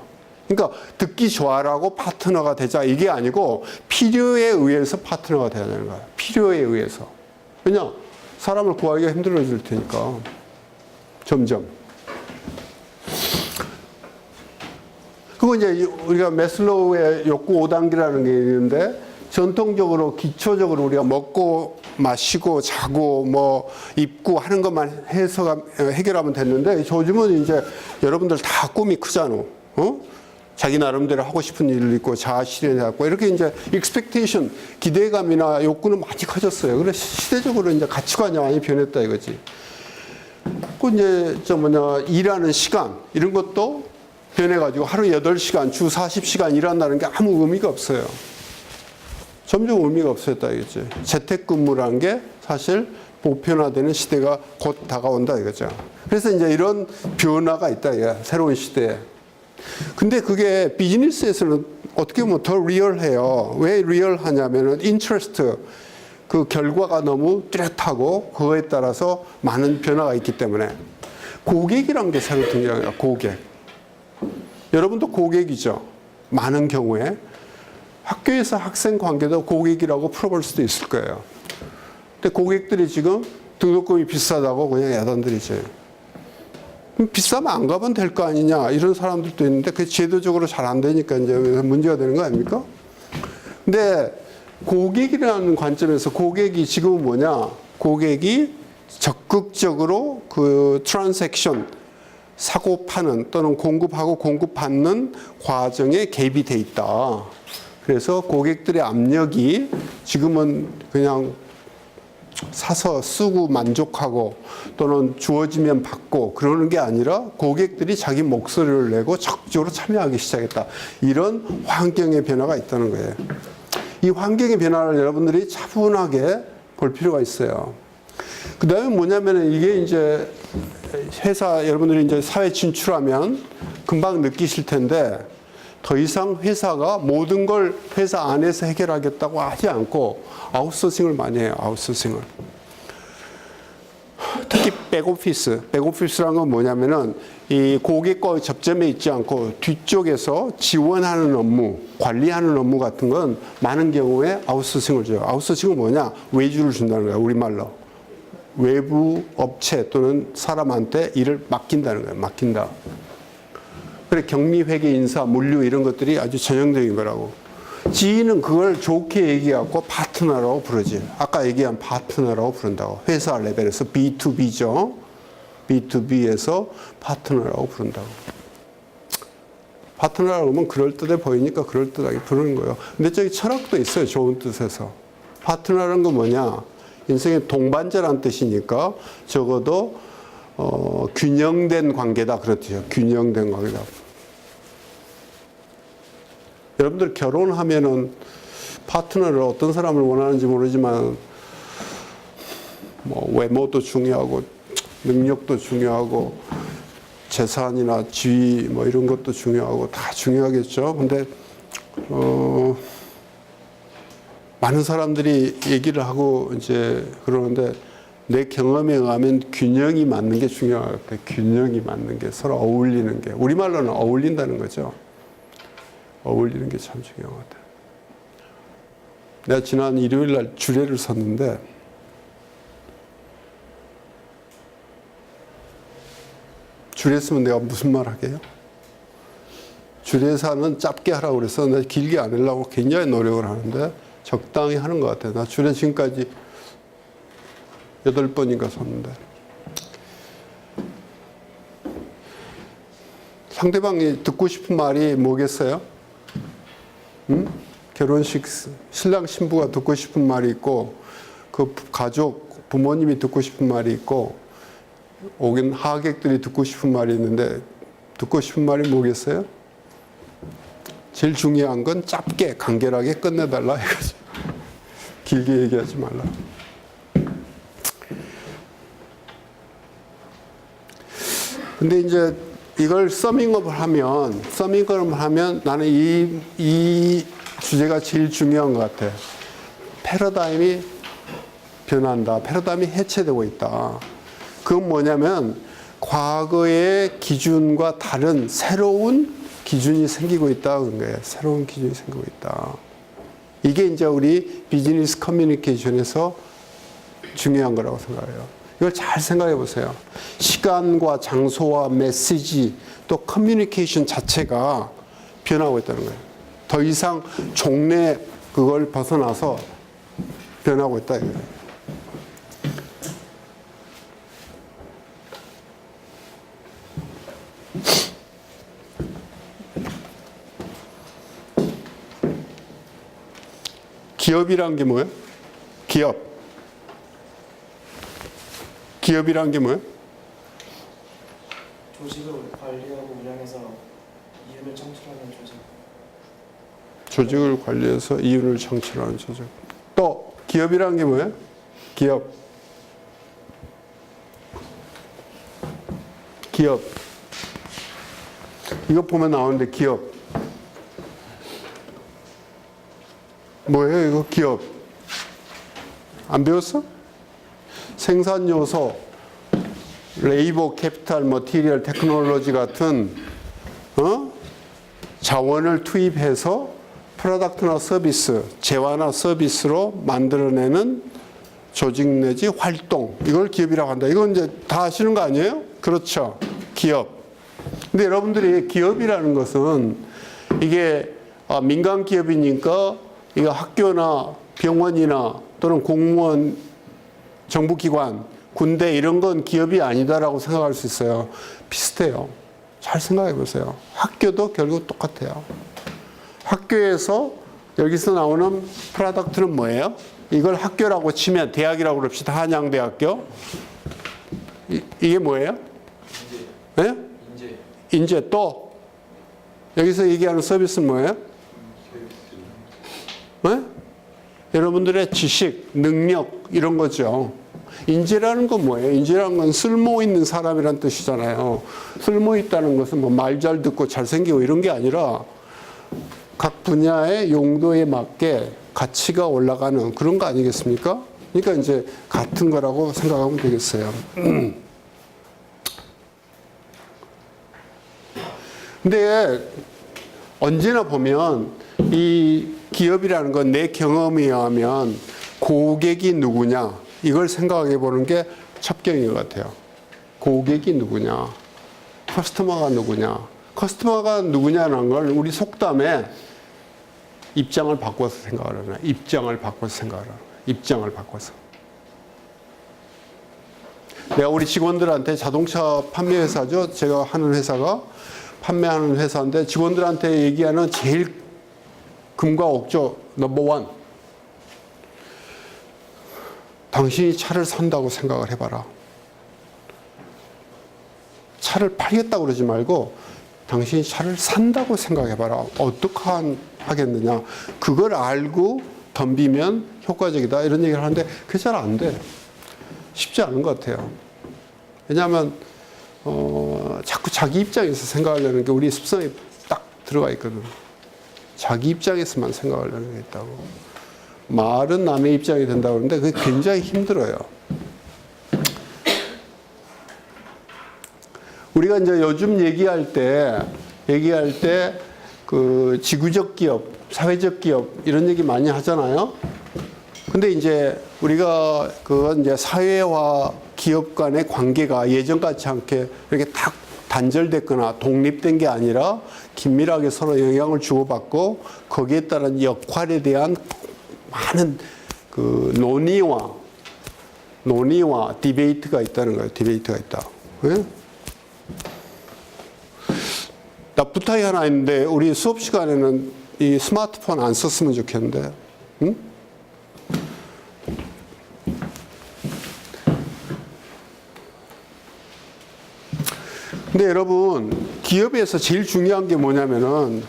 그러니까 듣기 좋아라고 파트너가 되자 이게 아니고 필요에 의해서 파트너가 돼야 되는 거예요. 필요에 의해서. 왜냐? 사람을 구하기가 힘들어질 테니까. 점점. 그거 이제 우리가 매슬로우의 욕구 5단계라는 게 있는데 전통적으로 기초적으로 우리가 먹고 마시고 자고 뭐 입고 하는 것만 해결하면 됐는데 요즘은 이제 여러분들 다 꿈이 크잖아. 자기 나름대로 하고 싶은 일을 있고 자아 실현해갖고 이렇게 이제 expectation 기대감이나 욕구는 많이 커졌어요. 그래서 시대적으로 이제 가치관이 많이 변했다 이거지. 그 이제 일하는 시간 이런 것도 변해가지고 하루 8시간 주 40시간 일한다는 게 아무 의미가 없어요. 점점 의미가 없어졌다 이거지. 재택근무라는 게 사실 보편화되는 시대가 곧 다가온다 이거죠. 그래서 이제 이런 변화가 있다 이거야. 새로운 시대에. 근데 그게 비즈니스에서는 어떻게 보면 더 리얼해요. 왜 리얼하냐면은 인트레스트 그 결과가 너무 뚜렷하고 그거에 따라서 많은 변화가 있기 때문에 고객이란 게 새로 등장해요. 고객. 여러분도 고객이죠. 많은 경우에 학교에서 학생 관계도 고객이라고 풀어볼 수도 있을 거예요. 근데 고객들이 지금 등록금이 비싸다고 그냥 야단들이지. 그럼 비싸면 안 가면 될 거 아니냐 이런 사람들도 있는데 그게 제도적으로 잘 안 되니까 이제 문제가 되는 거 아닙니까? 근데 고객이라는 관점에서 고객이 지금은 뭐냐? 고객이 적극적으로 그 트랜잭션 사고 파는 또는 공급하고 공급받는 과정에 개입이 돼 있다. 그래서 고객들의 압력이 지금은 그냥 사서 쓰고 만족하고 또는 주어지면 받고 그러는 게 아니라 고객들이 자기 목소리를 내고 적극적으로 참여하기 시작했다. 이런 환경의 변화가 있다는 거예요. 이 환경의 변화를 여러분들이 차분하게 볼 필요가 있어요. 그 다음에 뭐냐면 이게 이제 회사 여러분들이 이제 사회 진출하면 금방 느끼실 텐데 더 이상 회사가 모든 걸 회사 안에서 해결하겠다고 하지 않고 아웃소싱을 많이 해요. 아웃소싱을. 특히 백오피스라는 건 뭐냐면은 이 고객과 접점에 있지 않고 뒤쪽에서 지원하는 업무, 관리하는 업무 같은 건 많은 경우에 아웃소싱을 줘요. 아웃소싱은 뭐냐? 외주를 준다는 거예요. 우리말로. 외부 업체 또는 사람한테 일을 맡긴다는 거예요. 맡긴다. 그래 격리, 회계, 인사, 물류 이런 것들이 아주 전형적인 거라고. 지인은 그걸 좋게 얘기하고 파트너라고 부르지. 아까 얘기한 파트너라고 부른다고. 회사 레벨에서 B2B죠. B2B에서 파트너라고 부른다고. 파트너라고 하면 그럴듯해 보이니까 그럴듯하게 부르는 거예요. 근데 저기 철학도 있어요. 좋은 뜻에서. 파트너라는 건 뭐냐? 인생의 동반자란 뜻이니까 적어도 균형된 관계다 그렇죠. 균형된 관계다. 여러분들 결혼하면은 파트너를 어떤 사람을 원하는지 모르지만 뭐 외모도 중요하고 능력도 중요하고 재산이나 지위 뭐 이런 것도 중요하고 다 중요하겠죠. 근데 많은 사람들이 얘기를 하고 이제 그러는데 내 경험에 의하면 균형이 맞는 게 중요한 것 같아요. 균형이 맞는 게 서로 어울리는 게 우리말로는 어울린다는 거죠. 어울리는 게 참 중요한 것 같아요. 내가 지난 일요일 날 주례를 섰는데 주례 쓰면 내가 무슨 말 하게요? 주례사는 짧게 하라고 그래서 내가 길게 안 하려고 굉장히 노력을 하는데 적당히 하는 것 같아요. 나 주례 지금까지 8번인가 섰는데 상대방이 듣고 싶은 말이 뭐겠어요? 응? 결혼식 신랑 신부가 듣고 싶은 말이 있고 그 가족 부모님이 듣고 싶은 말이 있고 오긴 하객들이 듣고 싶은 말이 있는데 듣고 싶은 말이 뭐겠어요? 제일 중요한 건 짧게 간결하게 끝내달라 이거죠. 길게 얘기하지 말라. 근데 이제 이걸 서밍업을 하면 나는 이 주제가 제일 중요한 것 같아. 패러다임이 변한다. 패러다임이 해체되고 있다. 그건 뭐냐면 과거의 기준과 다른 새로운 기준이 생기고 있다. 그런 거예요. 새로운 기준이 생기고 있다. 이게 이제 우리 비즈니스 커뮤니케이션에서 중요한 거라고 생각해요. 이걸 잘 생각해 보세요. 시간과 장소와 메시지 또 커뮤니케이션 자체가 변하고 있다는 거예요. 더 이상 종래 그걸 벗어나서 변하고 있다 이거예요. 기업이란 게 뭐예요? 기업이란 게 뭐예요? 조직을 관리하고 운영해서 이윤을 창출하는 조직. 조직을 관리해서 이윤을 창출하는 조직. 또 기업이란 게 뭐예요? 기업. 이거 보면 나오는데 기업. 뭐예요? 이거 기업. 안 배웠어? 생산 요소, 레이버, 캐피탈, 머티리얼, 테크놀로지 같은 자원을 투입해서 프로덕트나 서비스, 재화나 서비스로 만들어내는 조직 내지 활동. 이걸 기업이라고 한다. 이건 이제 다 아시는 거 아니에요? 그렇죠. 기업. 근데 여러분들이 기업이라는 것은 이게 민간 기업이니까 이거 학교나 병원이나 또는 공무원, 정부기관, 군대 이런 건 기업이 아니다라고 생각할 수 있어요. 비슷해요. 잘 생각해 보세요. 학교도 결국 똑같아요. 학교에서 여기서 나오는 프로덕트는 뭐예요? 이걸 학교라고 치면 대학이라고 그럽시다. 한양대학교. 이게 뭐예요? 인재. 네? 인재. 또 여기서 얘기하는 서비스는 뭐예요? 네? 여러분들의 지식, 능력 이런 거죠. 인재라는 건 뭐예요? 인재라는 건 쓸모 있는 사람이란 뜻이잖아요. 쓸모 있다는 것은 뭐 말 잘 듣고 잘생기고 이런 게 아니라 각 분야의 용도에 맞게 가치가 올라가는 그런 거 아니겠습니까? 그러니까 이제 같은 거라고 생각하면 되겠어요. 근데 언제나 보면 이 기업이라는 건 내 경험에 의하면 고객이 누구냐 이걸 생각해 보는 게 첩경인 것 같아요. 고객이 누구냐, 커스터머가 누구냐. 커스터머가 누구냐는 걸 우리 속담에 입장을 바꿔서 생각을 하나. 입장을 바꿔서. 내가 우리 직원들한테 자동차 판매 회사죠. 제가 하는 회사가 판매하는 회사인데 직원들한테 얘기하는 제일 금과 옥조 넘버 1. 당신이 차를 산다고 생각을 해봐라. 차를 팔겠다고 그러지 말고 당신이 차를 산다고 생각해봐라. 어떻게 하겠느냐. 그걸 알고 덤비면 효과적이다. 이런 얘기를 하는데 그게 잘 안 돼. 쉽지 않은 것 같아요. 왜냐하면 자꾸 자기 입장에서 생각하려는 게 우리 습성에 딱 들어가 있거든. 자기 입장에서만 생각하려는 게 있다고. 말은 남의 입장이 된다고 그러는데 그게 굉장히 힘들어요. 우리가 이제 요즘 얘기할 때 그 지구적 기업, 사회적 기업 이런 얘기 많이 하잖아요. 근데 이제 우리가 그건 이제 사회와 기업 간의 관계가 예전 같지 않게 이렇게 딱 단절됐거나 독립된 게 아니라 긴밀하게 서로 영향을 주고받고 거기에 따른 역할에 대한 많은 그 논의와 디베이트가 있다는 거예요. 디베이트가 있다. 왜? 나 부탁이 하나 있는데 우리 수업 시간에는 이 스마트폰 안 썼으면 좋겠는데. 응? 근데 여러분 기업에서 제일 중요한 게 뭐냐면은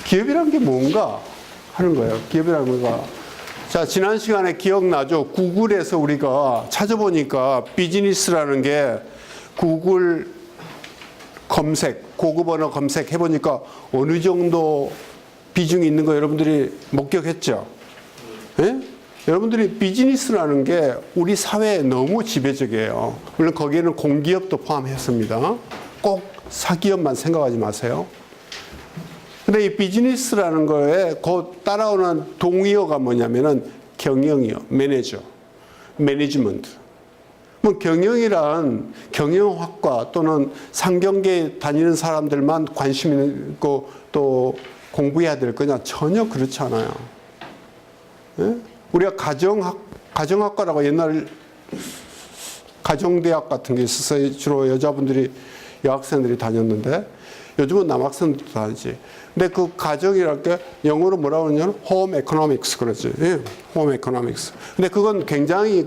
기업이란 게 뭔가 하는 거예요. 기업이라는 거가 자, 지난 시간에 기억나죠? 구글에서 우리가 찾아보니까 비즈니스라는 게 구글 검색, 고급 언어 검색 해보니까 어느 정도 비중이 있는 거 여러분들이 목격했죠? 예? 여러분들이 비즈니스라는 게 우리 사회에 너무 지배적이에요. 물론 거기에는 공기업도 포함했습니다. 꼭 사기업만 생각하지 마세요. 근데 이 비즈니스라는 거에 곧 따라오는 동의어가 뭐냐면은 경영이요. 매니저, 매니지먼트. 뭐 경영이란 경영학과 또는 상경계에 다니는 사람들만 관심 있고 또 공부해야 될 거냐? 전혀 그렇지 않아요. 예? 우리가 가정학과라고 옛날 가정대학 같은 게 있었어요. 주로 여자분들이, 여학생들이 다녔는데 요즘은 남학생들도 다니지. 근데 그 가정이랄 게 영어로 뭐라고 하냐면 홈 에코노믹스 그러지. 예, 홈 에코노믹스. 근데 그건 굉장히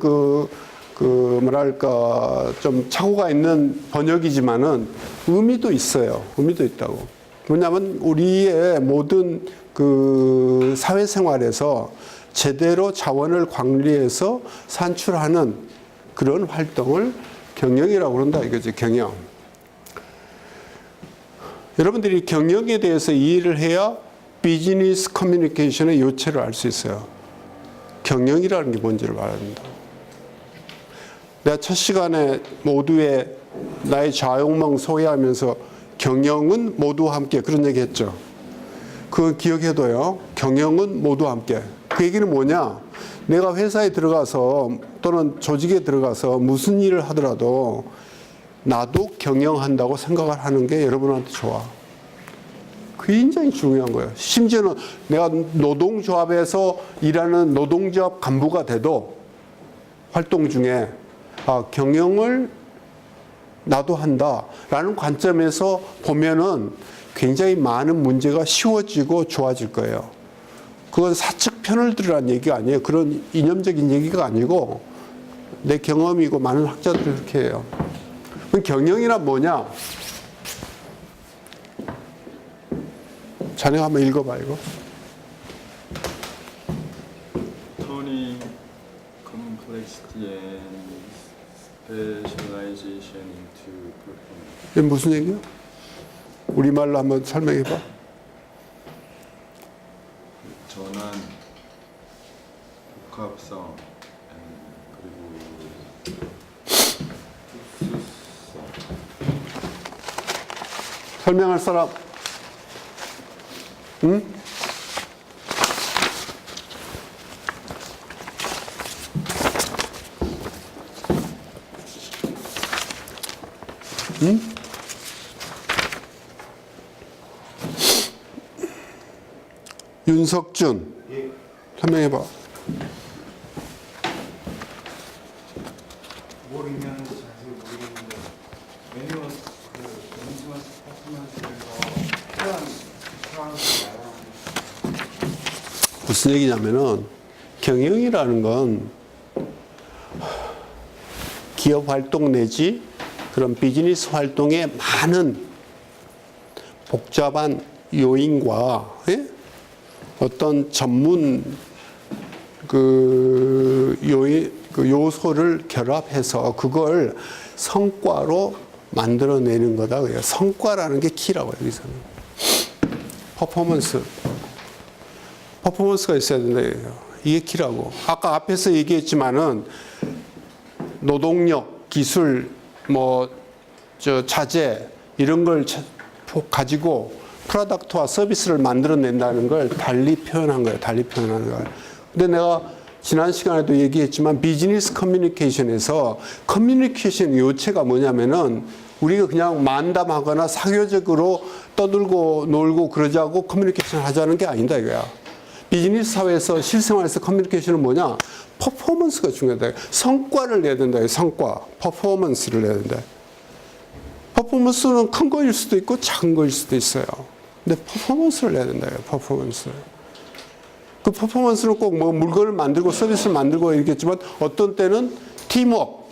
뭐랄까 좀 착오가 있는 번역이지만은 의미도 있어요. 의미도 있다고. 뭐냐면 우리의 모든 그 사회생활에서 제대로 자원을 관리해서 산출하는 그런 활동을 경영이라고 그런다 이거지. 경영. 여러분들이 경영에 대해서 이해를 해야 비즈니스 커뮤니케이션의 요체를 알 수 있어요. 경영이라는 게 뭔지를 알아야 합니다. 내가 첫 시간에 모두의 나의 자욕망 소개하면서 경영은 모두와 함께 그런 얘기 했죠. 그거 기억해둬요. 경영은 모두와 함께. 그 얘기는 뭐냐? 내가 회사에 들어가서 또는 조직에 들어가서 무슨 일을 하더라도 나도 경영한다고 생각을 하는 게 여러분한테 좋아. 굉장히 중요한 거예요. 심지어는 내가 노동조합에서 일하는 노동조합 간부가 돼도 활동 중에 경영을 나도 한다라는 관점에서 보면은 굉장히 많은 문제가 쉬워지고 좋아질 거예요. 그건 사측 편을 들으라는 얘기가 아니에요. 그런 이념적인 얘기가 아니고 내 경험이고 많은 학자들이 그렇게 해요. 그럼 경영이란 뭐냐? 자네가 한번 읽어봐 이거. Turning complexity and specialization into performance. 이게 무슨 얘기야? 우리말로 한번 설명해봐. 전환, 복합성, 그리고 특수성. 설명할 사람? 응? 응? 윤석준, 설명해봐. 뭘 의미하는지 자세히 모르겠는데 매뉴얼 매니지먼트 퍼포먼스에서 필요한 상황을 무슨 얘기냐면은 경영이라는 건 기업 활동 내지 그런 비즈니스 활동에 많은 복잡한 요인과 어떤 전문 요소를 결합해서 그걸 성과로 만들어내는 거다. 성과라는 게 키라고 해요, 여기서는. 퍼포먼스가 있어야 된다. 이게 키라고. 아까 앞에서 얘기했지만은 노동력, 기술, 자재 이런 걸 가지고 프로덕트와 서비스를 만들어낸다는 걸 달리 표현한 거예요. 달리 표현하는 거예요. 근데 내가 지난 시간에도 얘기했지만 비즈니스 커뮤니케이션에서 커뮤니케이션 요체가 뭐냐면은 우리가 그냥 만담하거나 사교적으로 떠들고 놀고 그러자고 커뮤니케이션 하자는 게 아니다 이거야. 비즈니스 사회에서 실생활에서 커뮤니케이션은 뭐냐? 퍼포먼스가 중요하다. 성과를 내야 된다. 성과. 퍼포먼스를 내야 된다. 퍼포먼스는 큰 거일 수도 있고 작은 거일 수도 있어요. 근데 퍼포먼스를 내야 된다. 퍼포먼스. 그 퍼포먼스는 꼭 물건을 만들고 서비스를 만들고 있겠지만 어떤 때는 팀워크,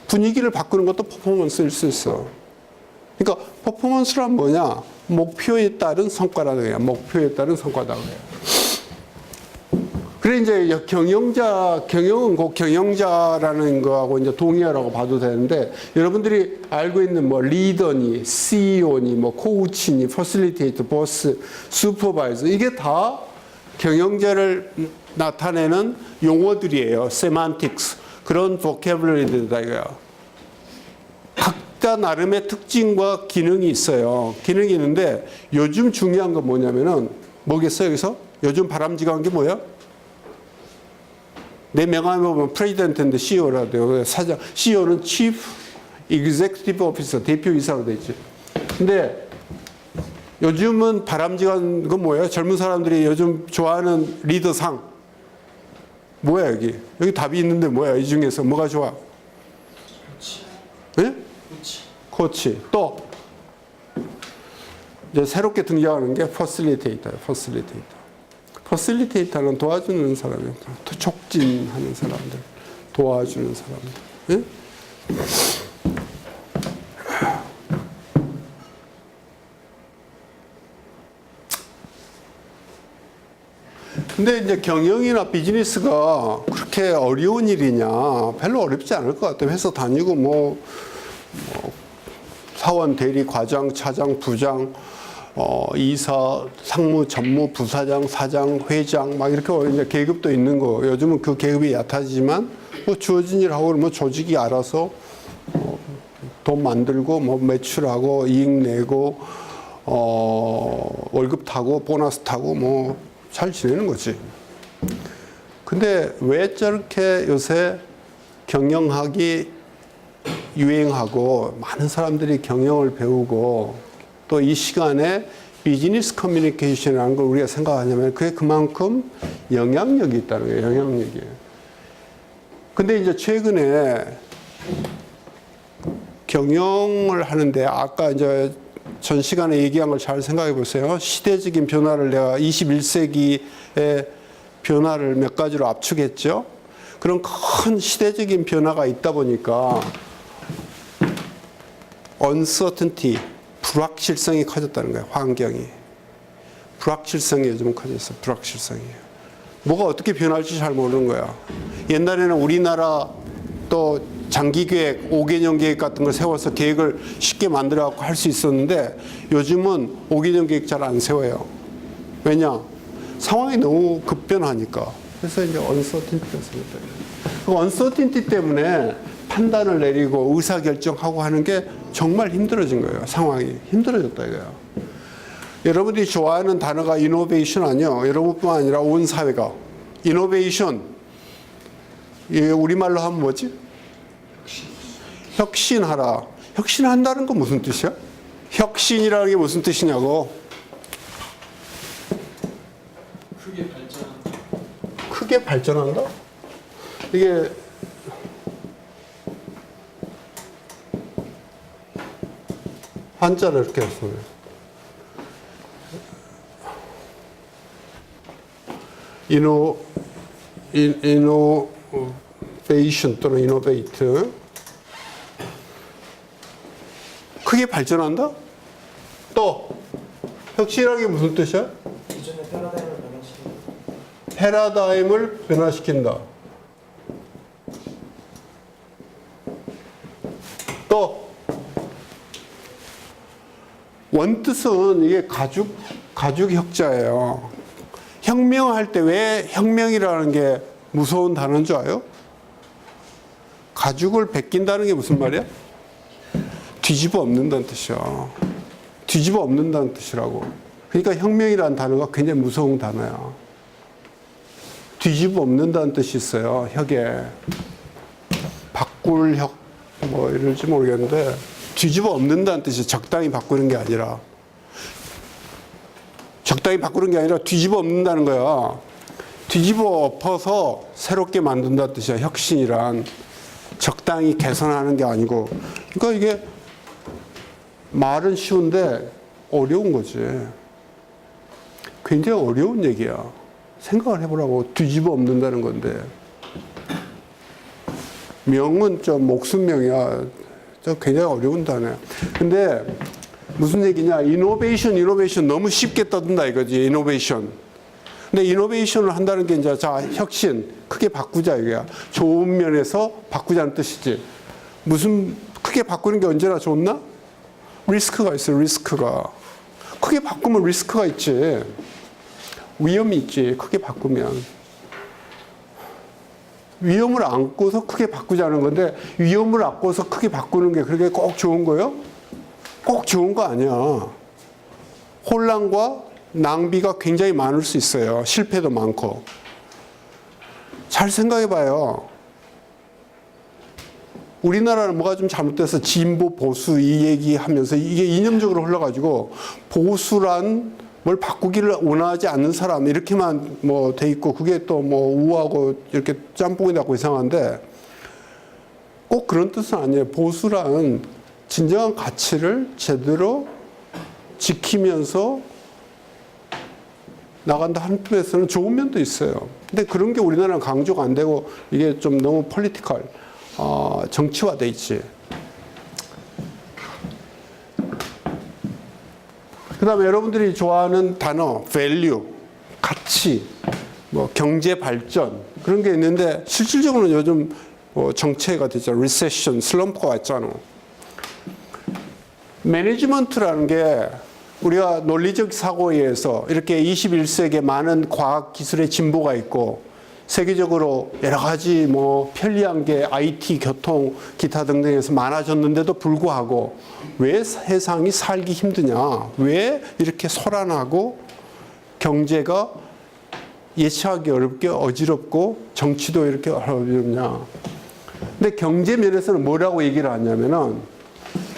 분위기를 바꾸는 것도 퍼포먼스일 수 있어. 그러니까 퍼포먼스란 뭐냐? 목표에 따른 성과라는 거야. 목표에 따른 성과다 그래요. 그래 이제 경영은 곧 경영자라는 거하고 이제 동의어라고 봐도 되는데, 여러분들이 알고 있는 뭐 리더니, CEO니, 뭐 코우치니, 퍼실리테이터, 보스, 슈퍼바이저, 이게 다 경영자를 나타내는 용어들이에요. 세만틱스. 그런 보캐블러리들이다 이거야. 각자 나름의 특징과 기능이 있어요. 기능이 있는데 요즘 중요한 건 뭐냐면은 뭐겠어요 여기서? 요즘 바람직한 게 뭐야? 내 명함에 보면 프레지던트인데 CEO라 돼요. 사장, CEO는 Chief Executive Officer, 대표이사로 돼 있지. 근데 요즘은 바람직한 건 뭐예요? 젊은 사람들이 요즘 좋아하는 리더상. 뭐야 여기? 여기 답이 있는데 뭐야? 이 중에서 뭐가 좋아? 코치. 예? 코치. 코치. 또 이제 새롭게 등장하는 게 퍼실리테이터예요. 퍼실리테이터. 퍼실리테이터는 도와주는 사람이에요. 촉진하는 사람들, 도와주는 사람들. 예? 근데 이제 경영이나 비즈니스가 그렇게 어려운 일이냐? 별로 어렵지 않을 것 같아요. 회사 다니고 뭐 사원, 대리, 과장, 차장, 부장, 이사, 상무, 전무, 부사장, 사장, 회장 막 이렇게 이제 계급도 있는 거. 요즘은 그 계급이 얕아지지만 뭐 주어진 일 하고 뭐 조직이 알아서 돈 만들고 뭐 매출하고 이익 내고 월급 타고 보너스 타고 뭐 잘 지내는 거지. 근데 왜 저렇게 요새 경영학이 유행하고 많은 사람들이 경영을 배우고 또 이 시간에 비즈니스 커뮤니케이션이라는 걸 우리가 생각하냐면 그게 그만큼 영향력이 있다는 거예요. 영향력이. 근데 이제 최근에 경영을 하는데 아까 이제 전 시간에 얘기한 걸 잘 생각해 보세요. 시대적인 변화를 내가 21세기의 변화를 몇 가지로 압축했죠. 그런 큰 시대적인 변화가 있다 보니까 uncertainty, 불확실성이 커졌다는 거예요. 환경이. 불확실성이 요즘은 커졌어. 불확실성이. 뭐가 어떻게 변할지 잘 모르는 거야. 옛날에는 우리나라 또 장기 계획, 5개년 계획 같은 걸 세워서 계획을 쉽게 만들어 갖고 할 수 있었는데 요즘은 5개년 계획 잘 안 세워요. 왜냐? 상황이 너무 급변하니까. 그래서 이제 uncertainty가 생겼다. 그 uncertainty 때문에 판단을 내리고 의사결정하고 하는 게 정말 힘들어진 거예요. 상황이 힘들어졌다 이거야. 여러분들이 좋아하는 단어가 이노베이션 아니요. 여러분뿐만 아니라 온 사회가. 이노베이션. 이게 우리말로 하면 뭐지? 혁신하라. 혁신한다는 건 무슨 뜻이야? 혁신이라는 게 무슨 뜻이냐고. 크게 발전한다. 크게 발전한다? 이게 한자를 이렇게 했어요. 이노베이션 또는 이노베이트. 크게 발전한다? 또 혁신이라는 게 무슨 뜻이야? 기존의 패러다임을 변화시키는. 패러다임을 변화시킨다. 또 원뜻은 이게 가죽 혁자예요. 혁명할 때 왜 혁명이라는 게 무서운 단어인 줄 알아요? 가죽을 벗긴다는 게 무슨 말이야? 뒤집어 엎는다는 뜻이야. 뒤집어 엎는다는 뜻이라고. 그러니까 혁명이라는 단어가 굉장히 무서운 단어야. 뒤집어 엎는다는 뜻이 있어요. 혁에. 바꿀 혁, 뭐 이럴지 모르겠는데 뒤집어 엎는다는 뜻이 적당히 바꾸는 게 아니라 적당히 바꾸는 게 아니라 뒤집어 엎는다는 거야. 뒤집어 엎어서 새롭게 만든다는 뜻이야. 혁신이란. 적당히 개선하는 게 아니고. 그러니까 이게 말은 쉬운데 어려운 거지. 굉장히 어려운 얘기야. 생각을 해보라고. 뒤집어 엎는다는 건데. 명은 좀 목숨명이야. 굉장히 어려운 단어야. 근데 무슨 얘기냐. 이노베이션 너무 쉽게 떠든다 이거지. 이노베이션. 근데 이노베이션을 한다는 게 이제 자, 혁신, 크게 바꾸자 이거야. 좋은 면에서 바꾸자는 뜻이지. 무슨 크게 바꾸는 게 언제나 좋나? 리스크가 있어, 리스크가. 크게 바꾸면 리스크가 있지. 위험이 있지, 크게 바꾸면. 위험을 안고서 크게 바꾸자는 건데, 위험을 안고서 크게 바꾸는 게 그렇게 꼭 좋은 거예요? 꼭 좋은 거 아니야. 혼란과 낭비가 굉장히 많을 수 있어요. 실패도 많고. 잘 생각해 봐요. 우리나라는 뭐가 좀 잘못돼서 진보, 보수 이 얘기하면서 이게 이념적으로 흘러가지고 보수란 뭘 바꾸기를 원하지 않는 사람 이렇게만 뭐 돼 있고 그게 또 뭐 우하고 이렇게 짬뽕이 나고 이상한데 꼭 그런 뜻은 아니에요. 보수란 진정한 가치를 제대로 지키면서 나간다 하는 편에서는 좋은 면도 있어요. 근데 그런 게 우리나라는 강조가 안 되고 이게 좀 너무 폴리티컬, 정치화돼 있지. 그 다음에 여러분들이 좋아하는 단어, value, 가치, 뭐 경제 발전 그런 게 있는데 실질적으로는 요즘 뭐 정체가 됐잖아. recession, 슬럼프가 왔잖아. 매니지먼트라는 게 우리가 논리적 사고에 의해서 이렇게 21세기에 많은 과학 기술의 진보가 있고 세계적으로 여러 가지 뭐 편리한 게 IT, 교통, 기타 등등에서 많아졌는데도 불구하고 왜 세상이 살기 힘드냐? 왜 이렇게 소란하고 경제가 예측하기 어렵게 어지럽고 정치도 이렇게 어렵냐? 근데 경제 면에서는 뭐라고 얘기를 하냐면은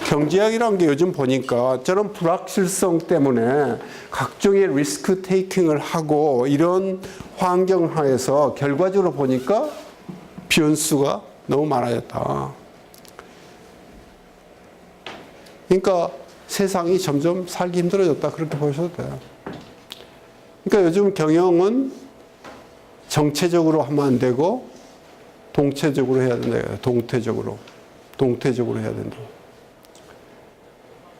경제학이라는 게 요즘 보니까 저런 불확실성 때문에 각종의 리스크 테이킹을 하고 이런 환경 하에서 결과적으로 보니까 변수가 너무 많아졌다. 그러니까 세상이 점점 살기 힘들어졌다. 그렇게 보셔도 돼요. 그러니까 요즘 경영은 정체적으로 하면 안 되고 동체적으로 해야 된다. 동태적으로 해야 된다.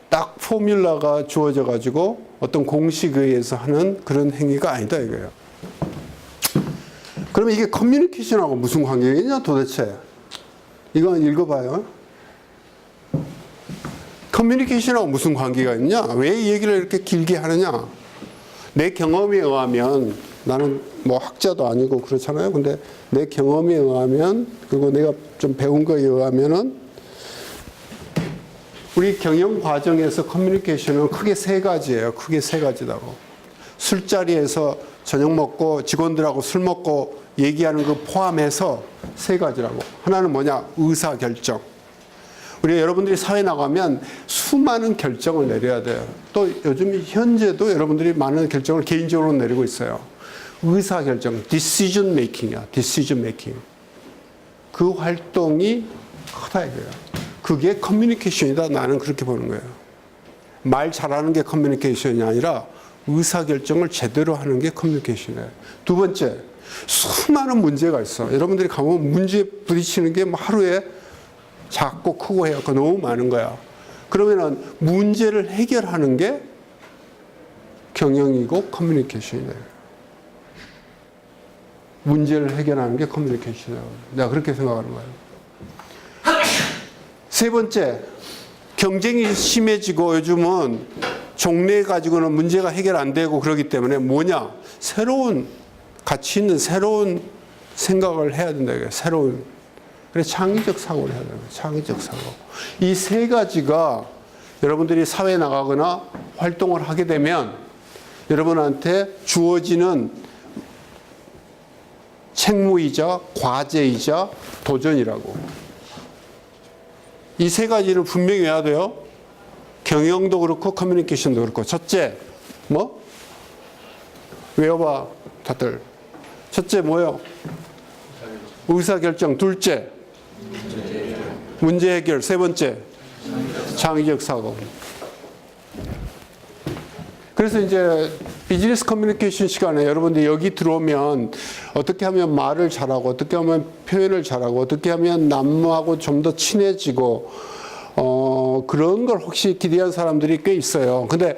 딱 포뮬라가 주어져 가지고 어떤 공식에 의해서 하는 그런 행위가 아니다 이거예요. 그러면 이게 커뮤니케이션하고 무슨 관계가 있냐 도대체? 이거 읽어봐요. 커뮤니케이션하고 무슨 관계가 있냐? 왜 이 얘기를 이렇게 길게 하느냐? 내 경험에 의하면 나는 뭐 학자도 아니고 그렇잖아요. 근데 내 경험에 의하면 그리고 내가 좀 배운 거에 의하면은 우리 경영 과정에서 커뮤니케이션은 크게 세 가지예요. 크게 세 가지라고. 술자리에서 저녁 먹고 직원들하고 술 먹고 얘기하는 거 포함해서 세 가지라고. 하나는 뭐냐? 의사결정. 우리 여러분들이 사회 나가면 수많은 결정을 내려야 돼요. 또 요즘 현재도 여러분들이 많은 결정을 개인적으로 내리고 있어요. 의사결정, decision making이야. decision making. 그 활동이 크다 이거예요. 그게 커뮤니케이션이다. 나는 그렇게 보는 거예요. 말 잘하는 게 커뮤니케이션이 아니라 의사결정을 제대로 하는 게 커뮤니케이션이에요. 두 번째, 수많은 문제가 있어. 여러분들이 가면 문제에 부딪히는 게 하루에 작고 크고 해갖고 너무 많은 거야. 그러면은 문제를 해결하는 게 경영이고 커뮤니케이션이에요. 문제를 해결하는 게 커뮤니케이션이에요. 내가 그렇게 생각하는 거예요. 세 번째, 경쟁이 심해지고 요즘은 종래 가지고는 문제가 해결 안 되고 그러기 때문에 뭐냐? 새로운 가치 있는 새로운 생각을 해야 된다. 새로운. 그래서 창의적 사고를 해야 돼요. 창의적 사고. 이 세 가지가 여러분들이 사회에 나가거나 활동을 하게 되면 여러분한테 주어지는 책무이자 과제이자 도전이라고. 이 세 가지를 분명히 해야 돼요. 경영도 그렇고 커뮤니케이션도 그렇고. 첫째, 뭐? 외워봐, 다들. 첫째 뭐요? 의사결정. 둘째, 문제 해결. 세 번째, 창의적 사고. 그래서 이제 비즈니스 커뮤니케이션 시간에 여러분들이 여기 들어오면 어떻게 하면 말을 잘하고 어떻게 하면 표현을 잘하고 어떻게 하면 남하고 좀 더 친해지고 그런 걸 혹시 기대한 사람들이 꽤 있어요. 근데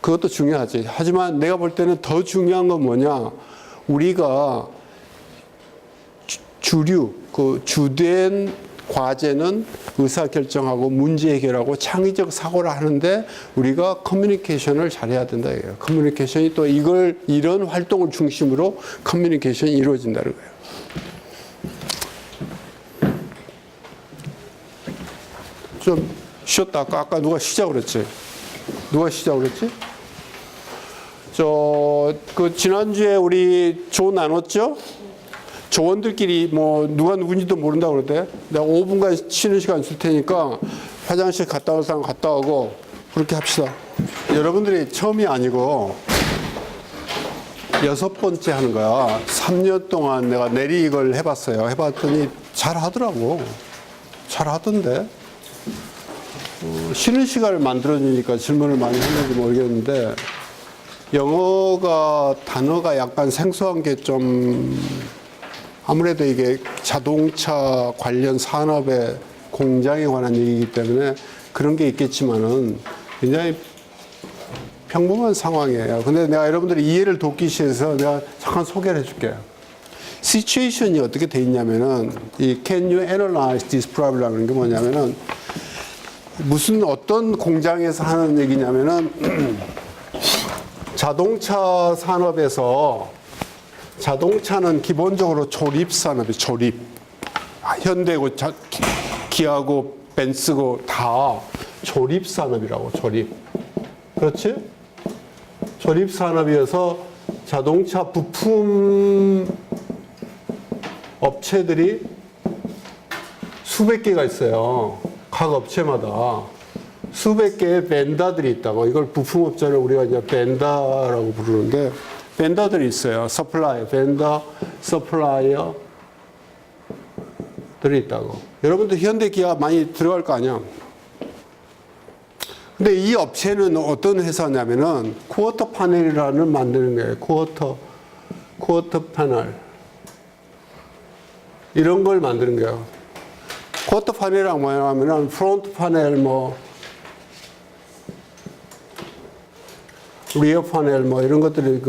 그것도 중요하지. 하지만 내가 볼 때는 더 중요한 건 뭐냐? 우리가 주류, 그 주된 과제는 의사결정하고 문제 해결하고 창의적 사고를 하는데 우리가 커뮤니케이션을 잘해야 된다 이거예요. 커뮤니케이션이 또 이런 활동을 중심으로 커뮤니케이션이 이루어진다는 거예요. 좀 쉬었다. 아까 누가 쉬자고 그랬지? 누가 쉬자고 그랬지? 지난주에 우리 조 나눴죠? 조원들끼리 뭐 누가 누군지도 모른다고 그러대. 내가 5분간 쉬는 시간 줄 테니까 화장실 갔다 올 사람 갔다 오고 그렇게 합시다. 여러분들이 처음이 아니고 6번째 하는 거야. 3년 동안 내가 내리 이걸 해봤어요. 해봤더니 잘 하더라고. 잘 하던데. 쉬는 시간을 만들어주니까 질문을 많이 했는지 모르겠는데 영어가 단어가 약간 생소한 게 좀 아무래도 이게 자동차 관련 산업의 공장에 관한 얘기이기 때문에 그런 게 있겠지만은 굉장히 평범한 상황이에요. 근데 내가 여러분들이 이해를 돕기 위해서 내가 잠깐 소개를 해줄게요. 시츄에이션이 어떻게 돼 있냐면은 이 Can you analyze this problem이라는 게 뭐냐면은 무슨 어떤 공장에서 하는 얘기냐면은 자동차 산업에서 자동차는 기본적으로 조립 산업이 조립. 현대고 기아고 벤츠고 다 조립 산업이라고 조립. 그렇지? 조립 산업이어서 자동차 부품 업체들이 수백 개가 있어요. 각 업체마다 수백 개의 벤더들이 있다고. 이걸 부품업자를 우리가 이제 벤더라고 부르는데 벤더들이 있어요. 서플라이어, 벤더, 서플라이어들이 있다고. 여러분들 현대 기아 많이 들어갈 거 아니야? 근데 이 업체는 어떤 회사냐면은 쿼터 파넬이라는 만드는 거예요. 쿼터 패널. 이런 걸 만드는 거예요. 쿼터 파넬이란 뭐냐면은 프론트 파넬 리어 파넬 이런 것들이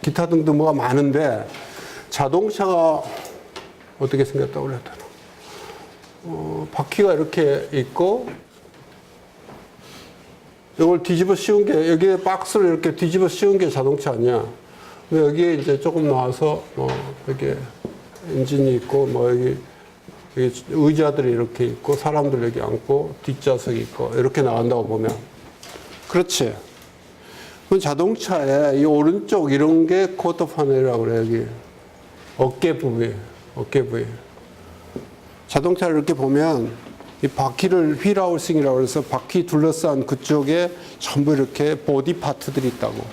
기타 등등 뭐가 많은데 자동차가 어떻게 생겼다고 그랬더라. 바퀴가 이렇게 있고 이걸 뒤집어 씌운 게 여기에 박스를 이렇게 뒤집어 씌운 게 자동차 아니야. 근데 여기에 이제 조금 나와서 여기 엔진이 있고 여기 의자들이 이렇게 있고 사람들 여기 앉고 뒷좌석이 있고 이렇게 나간다고 보면 그렇지. 그 자동차에 이 오른쪽 이런 게 쿼터 파넬이라고 그래요. 여기 어깨 부위. 자동차를 이렇게 보면 이 바퀴를 휠하우싱이라고 해서 바퀴 둘러싼 그쪽에 전부 이렇게 보디 파트들이 있다고.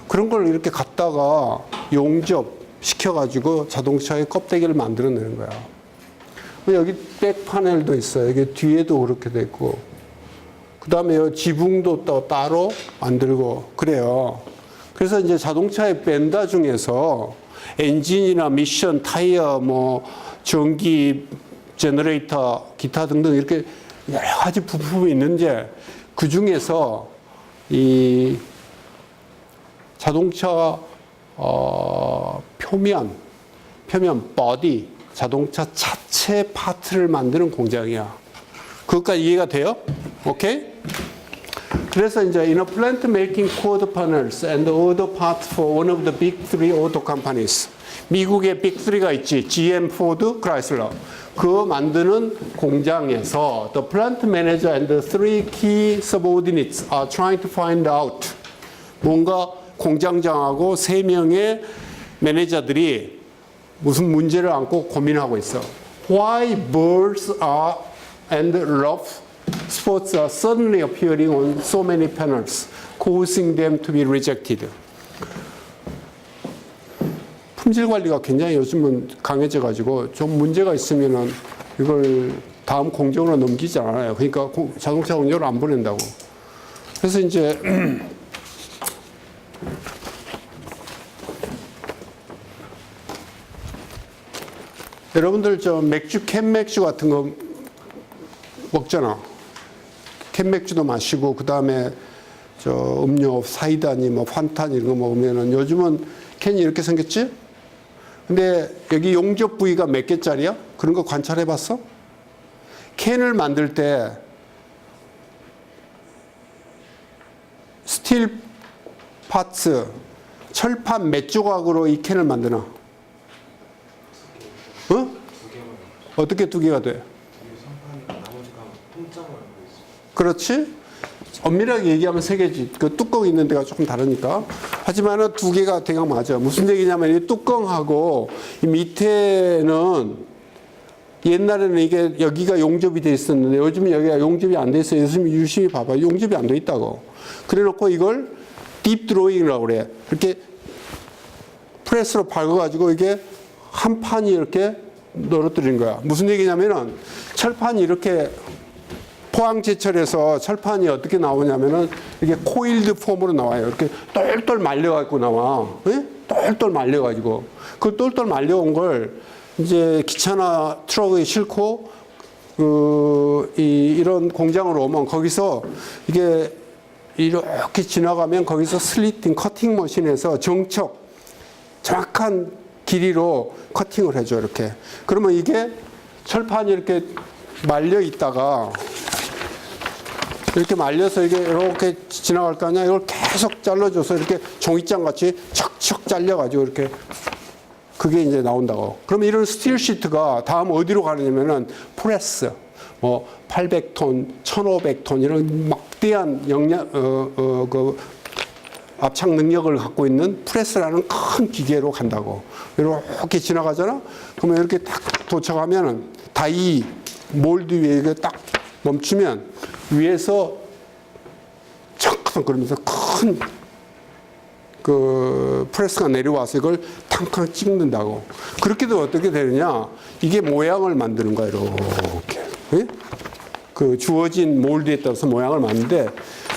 그런 걸 이렇게 갖다가 용접 시켜가지고 자동차의 껍데기를 만들어내는 거야. 여기 백 파넬도 있어요. 여기 뒤에도 그렇게 돼 있고. 그 다음에 지붕도 또 따로 만들고 그래요. 그래서 이제 자동차의 벤더 중에서 엔진이나 미션, 타이어, 전기, 제너레이터, 기타 등등 이렇게 여러 가지 부품이 있는데 그 중에서 이 자동차 표면, body, 자동차 자체 파트를 만드는 공장이야. 그것까지 이해가 돼요? 오케이? 그래서 이제 in a plant making quarter panels and other parts for one of the big three auto companies. 미국의 빅 3가 있지. GM, 포드, 크라이슬러. 그 만드는 공장에서 the plant manager and the three key subordinates are trying to find out. 뭔가 공장장하고 3명의 매니저들이 무슨 문제를 안고 고민하고 있어. Why birds are and rough spots are suddenly appearing on so many panels, causing them to be rejected. 품질 관리가 굉장히 요즘은 강해져가지고 좀 문제가 있으면은 이걸 다음 공정으로 넘기지 않아요. 그러니까 자동차 공정으로 안 보낸다고. 그래서 이제 여러분들 캔 맥주 같은 거 먹잖아. 캔 맥주도 마시고 그 다음에 저 음료 사이다니 뭐 판타니 이런 거 먹으면은 요즘은 캔이 이렇게 생겼지? 근데 여기 용접 부위가 몇 개짜리야? 그런 거 관찰해 봤어? 캔을 만들 때 스틸 파츠 철판 몇 조각으로 이 캔을 만드나? 어? 어떻게 두 개가 돼? 상판이랑 나머지가 통짜로 알고 있어요. 그렇지? 엄밀하게 얘기하면 세 개지. 그 뚜껑 있는 데가 조금 다르니까. 하지만은 두 개가 대강 맞아. 무슨 얘기냐면 이 뚜껑하고 이 밑에는 옛날에는 이게 여기가 용접이 돼 있었는데 요즘은 여기가 용접이 안 돼 있어요. 요즘 유심히 봐봐. 용접이 안 돼 있다고. 그래 놓고 이걸 딥 드로잉이라고 그래. 이렇게 프레스로 밟아가지고 이게 한 판이 이렇게 늘어뜨린 거야. 무슨 얘기냐면은 철판이 이렇게 포항제철에서 철판이 어떻게 나오냐면은 이게 코일드 폼으로 나와요. 이렇게 똘똘 말려갖고 나와. 예? 똘똘 말려가지고. 그 똘똘 말려온 걸 이제 기차나 트럭에 싣고 이런 공장으로 오면 거기서 이게 이렇게 지나가면 거기서 슬리팅 커팅 머신에서 정확한 길이로 커팅을 해줘 이렇게. 그러면 이게 철판이 이렇게 말려 있다가 이렇게 말려서 이게 이렇게 지나갈 거 아니야. 이걸 계속 잘라줘서 이렇게 종이장 같이 척척 잘려가지고 이렇게 그게 이제 나온다고. 그러면 이런 스틸 시트가 다음 어디로 가느냐면은 프레스, 뭐 800톤, 1500톤 이런 막대한 그 압착 능력을 갖고 있는 프레스라는 큰 기계로 간다고. 이렇게 지나가잖아. 그러면 이렇게 딱 도착하면은 다이 몰드 위에 이게 딱 멈추면 위에서 척 그러면서 큰 그 프레스가 내려와서 이걸 탕탕 찍는다고. 그렇게 되면 어떻게 되느냐? 이게 모양을 만드는 거야 이렇게. 예? 그 주어진 몰드에 따라서 모양을 만드는데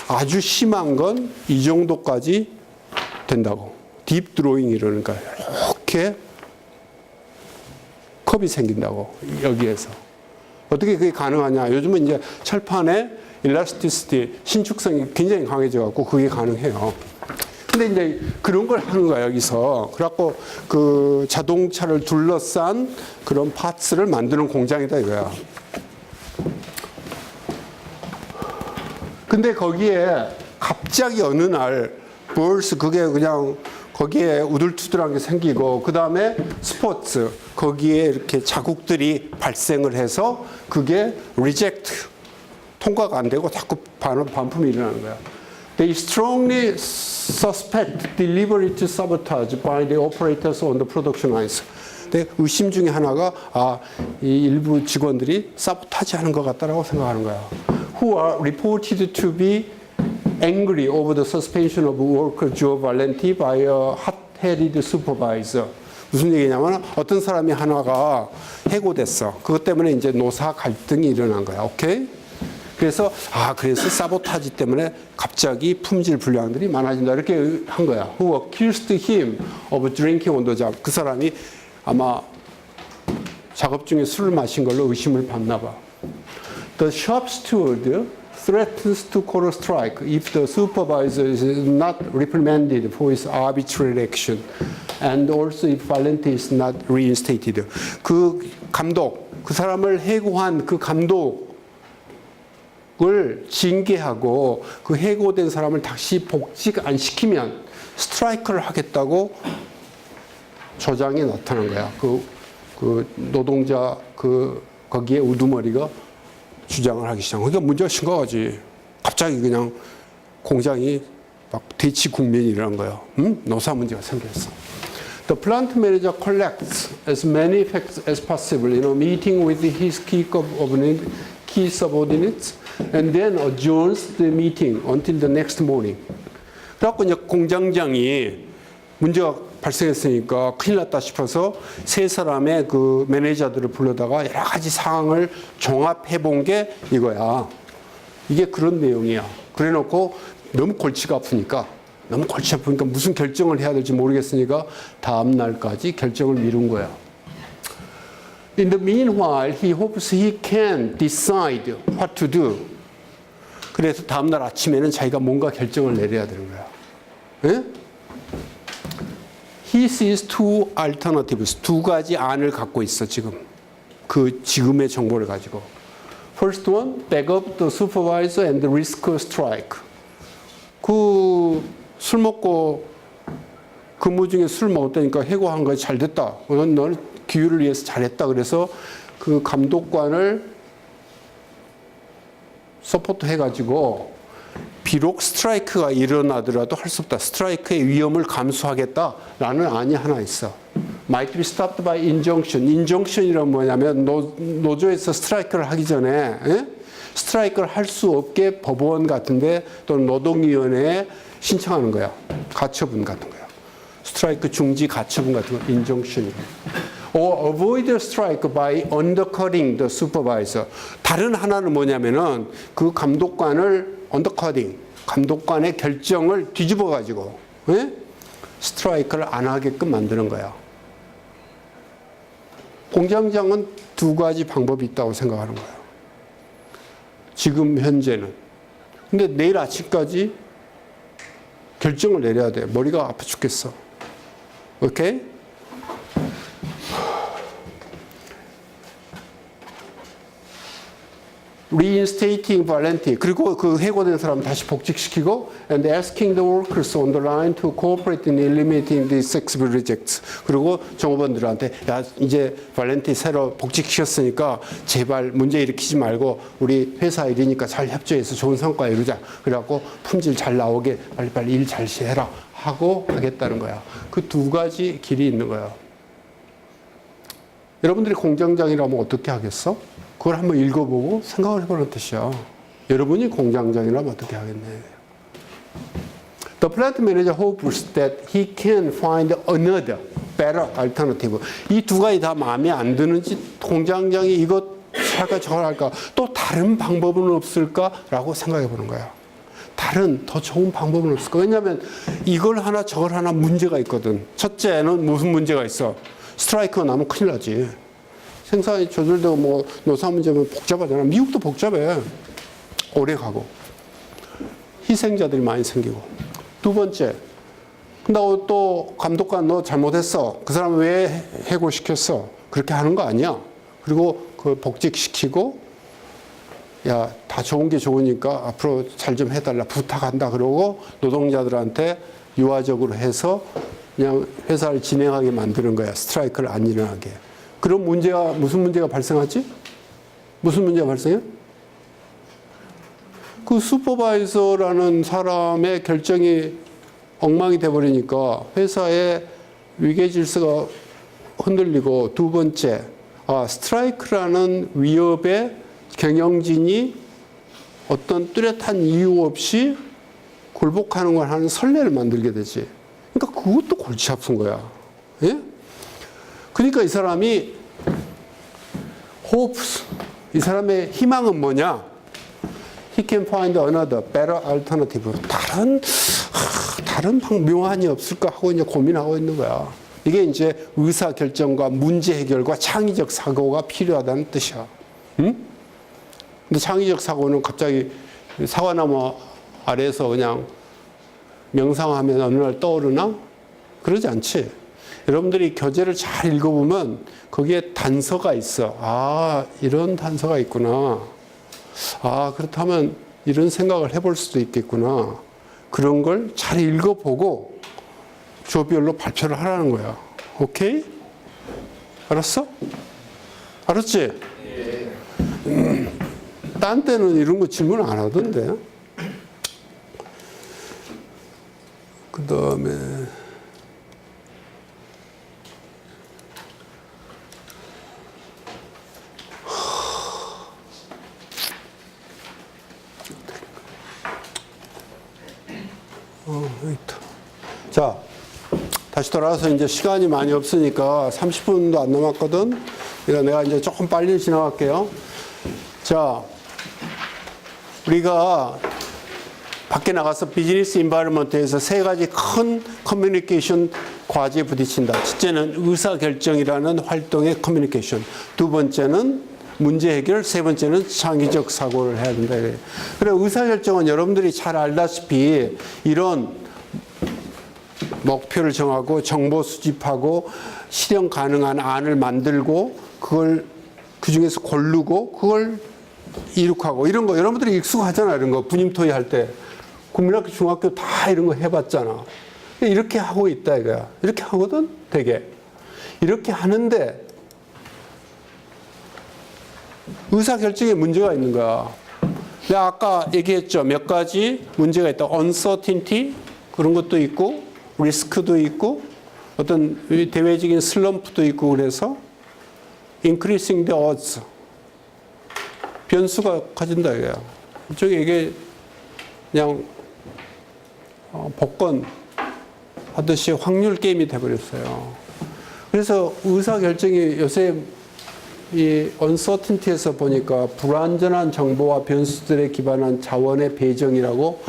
아주 심한 건 이 정도까지 된다고. 딥 드로잉 이러는 거야. 이렇게 컵이 생긴다고 여기에서. 어떻게 그게 가능하냐? 요즘은 이제 철판의 일라스티시티, 신축성이 굉장히 강해져 갖고 그게 가능해요. 근데 이제 그런 걸 하는 거야 여기서. 그래갖고 그 자동차를 둘러싼 그런 파츠를 만드는 공장이다 이거야. 근데 거기에 갑자기 어느 날 벌스 그게 그냥 거기에 우둘투둘한 게 생기고 그 다음에 스포츠 거기에 이렇게 자국들이 발생을 해서 그게 리젝트 통과가 안 되고 자꾸 반품이 일어나는 거야. They strongly suspect deliberate sabotage by the operators on the production lines. 근데 의심 중에 하나가 이 일부 직원들이 사보타지하는 것 같다라고 생각하는 거야. Who are reported to be angry over the suspension of worker Joe Valenti by a hot-headed supervisor. 무슨 얘기냐면 어떤 사람이 하나가 해고됐어. 그것 때문에 이제 노사 갈등이 일어난 거야. 오케이? 그래서 그래서 사보타지 때문에 갑자기 품질 불량들이 많아진다. 이렇게 한 거야. Who accused him of drinking on the job. 그 사람이 아마 작업 중에 술을 마신 걸로 의심을 받나 봐. The shop steward threatens to call a strike if the supervisor is not reprimanded for his arbitrary action, and also if Valenti is not reinstated. 그 감독, 그 사람을 해고한 그 감독을 징계하고 그 해고된 사람을 다시 복직 안 시키면 스트라이크를 하겠다고 조장이 나타난 거야. 그 노동자 거기에 우두머리가 주장을 하기 시작한. 그러니까 문제가 심각하지. 갑자기 그냥 공장이 막 대치 국면이 일어난 거예요. 노사 문제가 생겼어. The plant manager collects as many facts as possible, meeting with his key subordinates, and then adjourns the meeting until the next morning. 그래갖고 이제 공장장이 문제가 발생했으니까 큰일 났다 싶어서 세 사람의 그 매니저들을 불러다가 여러 가지 상황을 종합해 본 게 이거야. 이게 그런 내용이야. 그래 놓고 너무 골치가 아프니까 무슨 결정을 해야 될지 모르겠으니까 다음 날까지 결정을 미룬 거야. In the meanwhile, he hopes he can decide what to do. 그래서 다음날 아침에는 자기가 뭔가 결정을 내려야 되는 거야. 예? He sees two alternatives. 두 가지 안을 갖고 있어, 지금. 그 지금의 정보를 가지고. First one, back up the supervisor and risk strike. 그 술 먹고 근무 중에 술 먹었다니까 해고한 거 잘 됐다. 너는 기후를 위해서 잘했다. 그래서 그 감독관을 서포트 해가지고 비록 스트라이크가 일어나더라도 할 수 없다. 스트라이크의 위험을 감수하겠다라는 안이 하나 있어. Might be stopped by injunction. injunction이란 뭐냐면 노조에서 스트라이크를 하기 전에 스트라이크를 할 수 없게 법원 같은데 또는 노동위원회에 신청하는 거야. 가처분 같은 거야. 스트라이크 중지 가처분 같은 거 injunction이고. Or avoid strike by undercutting the supervisor. 다른 하나는 뭐냐면은 그 감독관을 undercutting, 감독관의 결정을 뒤집어 가지고 스트라이크를 안 하게끔 만드는 거야. 공장장은 두 가지 방법이 있다고 생각하는 거예요. 지금 현재는. 근데 내일 아침까지 결정을 내려야 돼. 머리가 아파 죽겠어. 오케이? reinstating volunteer. 그리고 그 해고된 사람 다시 복직시키고 and asking the workers on the line to cooperate in eliminating the sexual rejects. 그리고 종업원들한테 야 이제 volunteer 새로 복직시켰으니까 제발 문제 일으키지 말고 우리 회사 일이니까 잘 협조해서 좋은 성과 이루자. 그래갖고 품질 잘 나오게 빨리빨리 일 잘 해라 하고 하겠다는 거야. 그 두 가지 길이 있는 거야. 여러분들이 공장장이라면 어떻게 하겠어? 그걸 한번 읽어보고 생각을 해보는 뜻이야. 여러분이 공장장이라면 어떻게 하겠네. The plant manager hopes that he can find another better alternative. 이 두 가지 다 마음에 안 드는지 공장장이 이것 할까 저걸 할까 또 다른 방법은 없을까라고 생각해 보는 거야. 다른 더 좋은 방법은 없을까? 왜냐하면 이걸 하나 저걸 하나 문제가 있거든. 첫째는 무슨 문제가 있어? 스트라이크가 나면 큰일 나지. 생산이 조절되고 뭐 노사 문제면 복잡하잖아. 미국도 복잡해. 오래 가고. 희생자들이 많이 생기고. 두 번째. 근데 또 감독관 너 잘못했어. 그 사람 왜 해고시켰어? 그렇게 하는 거 아니야. 그리고 그 복직시키고 야, 다 좋은 게 좋으니까 앞으로 잘 좀 해달라 부탁한다. 그러고 노동자들한테 유화적으로 해서 그냥 회사를 진행하게 만드는 거야. 스트라이크를 안 일어나게. 그럼 문제가, 무슨 문제가 발생하지? 무슨 문제가 발생해? 그 슈퍼바이저라는 사람의 결정이 엉망이 돼버리니까 회사의 위계 질서가 흔들리고 두 번째, 스트라이크라는 위협에 경영진이 어떤 뚜렷한 이유 없이 굴복하는 걸 하는 선례를 만들게 되지. 그러니까 그것도 골치 아픈 거야. 예? 그러니까 이 사람이 hopes, 이 사람의 희망은 뭐냐? He can find another better alternative. 다른 묘한이 없을까 하고 이제 고민하고 있는 거야. 이게 이제 의사 결정과 문제 해결과 창의적 사고가 필요하다는 뜻이야. 응? 근데 창의적 사고는 갑자기 사과나무 아래에서 그냥 명상하면 어느 날 떠오르나? 그러지 않지. 여러분들이 교재를 잘 읽어보면 거기에 단서가 있어. 이런 단서가 있구나. 그렇다면 이런 생각을 해볼 수도 있겠구나. 그런 걸 잘 읽어보고 조별로 발표를 하라는 거야. 오케이? 알았어? 알았지? 딴 때는 이런 거 질문 안 하던데. 그 다음에 여기 있다. 자, 다시 돌아와서 이제 시간이 많이 없으니까 30분도 안 남았거든. 그래서 내가 이제 조금 빨리 지나갈게요. 자, 우리가 밖에 나가서 비즈니스 인바이러먼트에서 세 가지 큰 커뮤니케이션 과제에 부딪힌다. 첫째는 의사결정이라는 활동의 커뮤니케이션. 두 번째는 문제 해결, 세 번째는 창의적 사고를 해야 된다. 그래요. 그래 의사결정은 여러분들이 잘 알다시피 이런 목표를 정하고 정보 수집하고 실현 가능한 안을 만들고 그걸 그 중에서 고르고 그걸 이룩하고 이런 거 여러분들이 익숙하잖아요. 이런 거 분임토의 할 때 국민학교 중학교 다 이런 거 해봤잖아. 이렇게 하고 있다 이거야. 이렇게 하거든 되게. 이렇게 하는데 의사결정에 문제가 있는 거야. 내가 아까 얘기했죠. 몇 가지 문제가 있다. uncertainty 그런 것도 있고 리스크도 있고 어떤 대외적인 슬럼프도 있고 그래서 increasing the odds 변수가 커진다 이거야. 일종의 이게 그냥 복권 하듯이 확률 게임이 돼버렸어요. 그래서 의사결정이 요새 이 uncertainty에서 보니까 불완전한 정보와 변수들에 기반한 자원의 배정이라고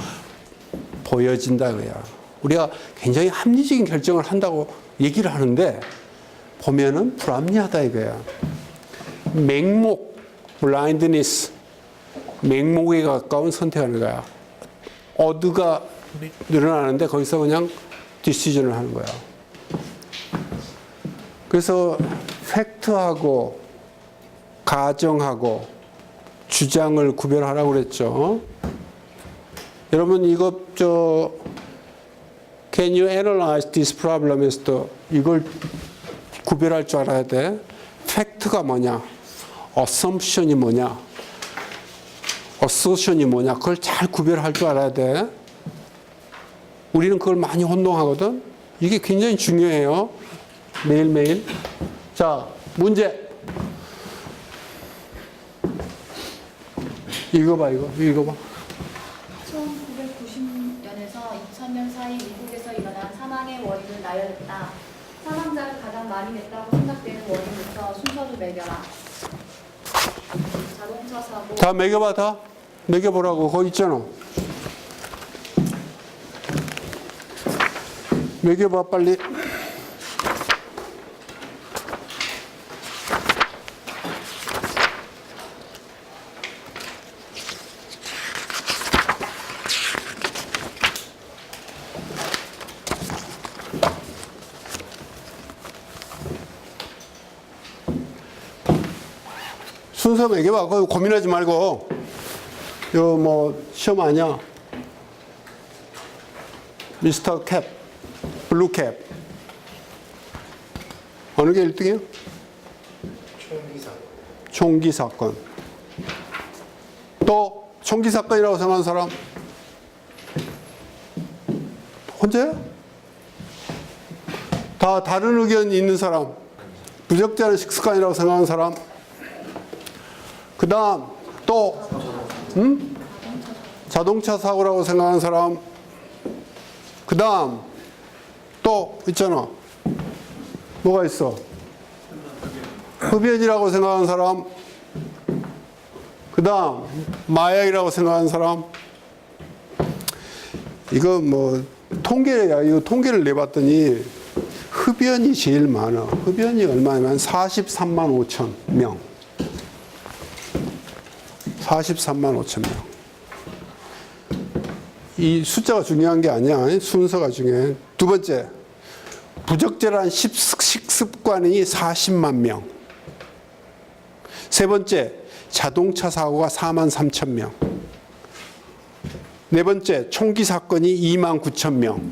보여진다 그래요. 우리가 굉장히 합리적인 결정을 한다고 얘기를 하는데 보면은 불합리하다 이거야. 맹목, blindness, 맹목에 가까운 선택하는 거야. 어드가 늘어나는데 거기서 그냥 디시전을 하는 거야. 그래서 팩트하고 가정하고 주장을 구별하라고 그랬죠. 여러분 이거 Can you analyze this problem? 에서도 이걸 구별할 줄 알아야 돼. 팩트가 뭐냐? assumption이 뭐냐? assertion이 뭐냐? 그걸 잘 구별할 줄 알아야 돼. 우리는 그걸 많이 혼동하거든. 이게 굉장히 중요해요. 매일매일. 자, 문제. 읽어봐, 이거. 읽어봐. 1990년에서 2000년 사이 미국에서 일어난 사망의 원인을 나열했다. 사망자를 가장 많이 냈다고 생각되는 원인부터 순서를 매겨라. 자동차 사고. 다 매겨봐, 다. 매겨보라고. 거기 있잖아. 매겨봐, 빨리. 순서 매겨봐. 그거 고민하지 말고. 이거 뭐 시험 아니야. 미스터 캡, 블루 캡. 어느 게 1등이야? 총기 사건. 또 총기 사건이라고 생각하는 사람? 혼자야? 다 다른 의견이 있는 사람? 부적절한 식습관이라고 생각하는 사람? 그 다음 또 자동차 사고라고 생각하는 사람. 그 다음 또 있잖아. 뭐가 있어? 흡연이라고 생각하는 사람. 그 다음 마약이라고 생각하는 사람. 이거 뭐 통계야. 이거 통계를 내봤더니 흡연이 제일 많아. 흡연이 얼마냐면 43만 5천 명. 43만 5천 명. 이 숫자가 중요한 게 아니야. 순서가 중요해. 두 번째, 부적절한 식습관이 40만 명. 세 번째, 자동차 사고가 4만 3천 명. 네 번째, 총기 사건이 2만 9천 명.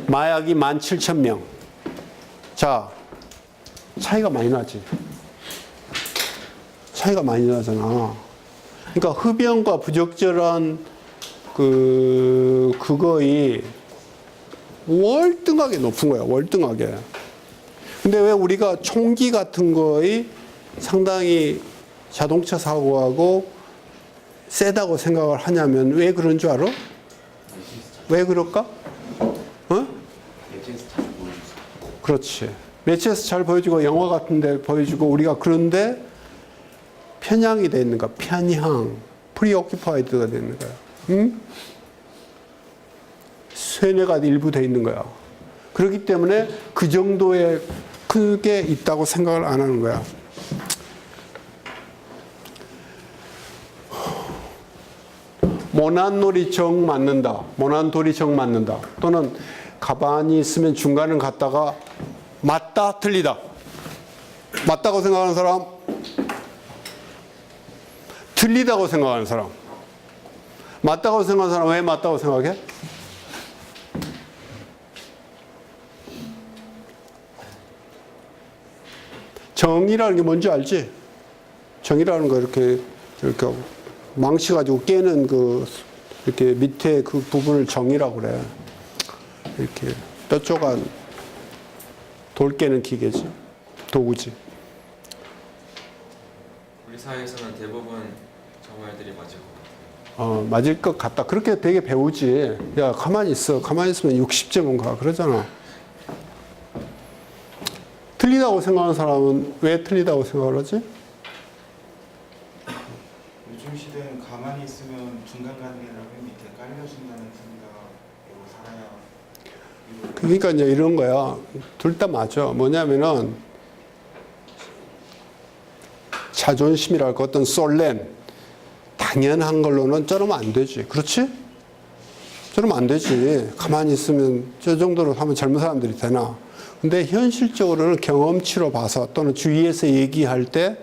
마약이 1만 7천 명. 자, 차이가 많이 나지. 차이가 많이 나잖아. 그러니까 흡연과 부적절한 그거의 월등하게 높은 거야. 월등하게. 근데 왜 우리가 총기 같은 거의 상당히 자동차 사고하고 세다고 생각을 하냐면 왜 그런 줄 알아? 왜 그럴까? 어? 그렇지. 매체에서 잘 보여주고 영화 같은 데 보여주고 우리가 그런데 편향이 돼 있는 거야. 편향. 프리오큐파이드가 돼 있는 거야. 응? 쇠뇌가 일부 돼 있는 거야. 그렇기 때문에 그 정도의 크게 있다고 생각을 안 하는 거야. 모난놀이 정 맞는다. 모난돌이 정 맞는다. 또는 가만히 있으면 중간을 갔다가 맞다, 틀리다. 맞다고 생각하는 사람, 틀리다고 생각하는 사람. 맞다고 생각하는 사람 왜 맞다고 생각해? 정이라는 게 뭔지 알지? 정이라는 거 이렇게 망치 가지고 깨는 이렇게 밑에 그 부분을 정이라고 그래. 이렇게 뾰족한 돌 깨는 기계지. 도구지. 우리 사회에서는 대부분 정말들이 맞을 것 같아요. 맞을 것 같다. 그렇게 되게 배우지. 야, 가만히 있어. 가만히 있으면 60점은 가. 그러잖아. 틀리다고 생각하는 사람은 왜 틀리다고 생각을 하지? 요즘 시대는 가만히 있으면 중간간이라고 밑에 깔려준다는 생각으로 살아야 그러니까 이제 이런 거야. 둘 다 맞아. 뭐냐면은 자존심이랄까 어떤 솔렌 당연한 걸로는 저러면 안 되지. 그렇지? 저러면 안 되지. 가만히 있으면 저 정도로 하면 젊은 사람들이 되나. 근데 현실적으로는 경험치로 봐서 또는 주위에서 얘기할 때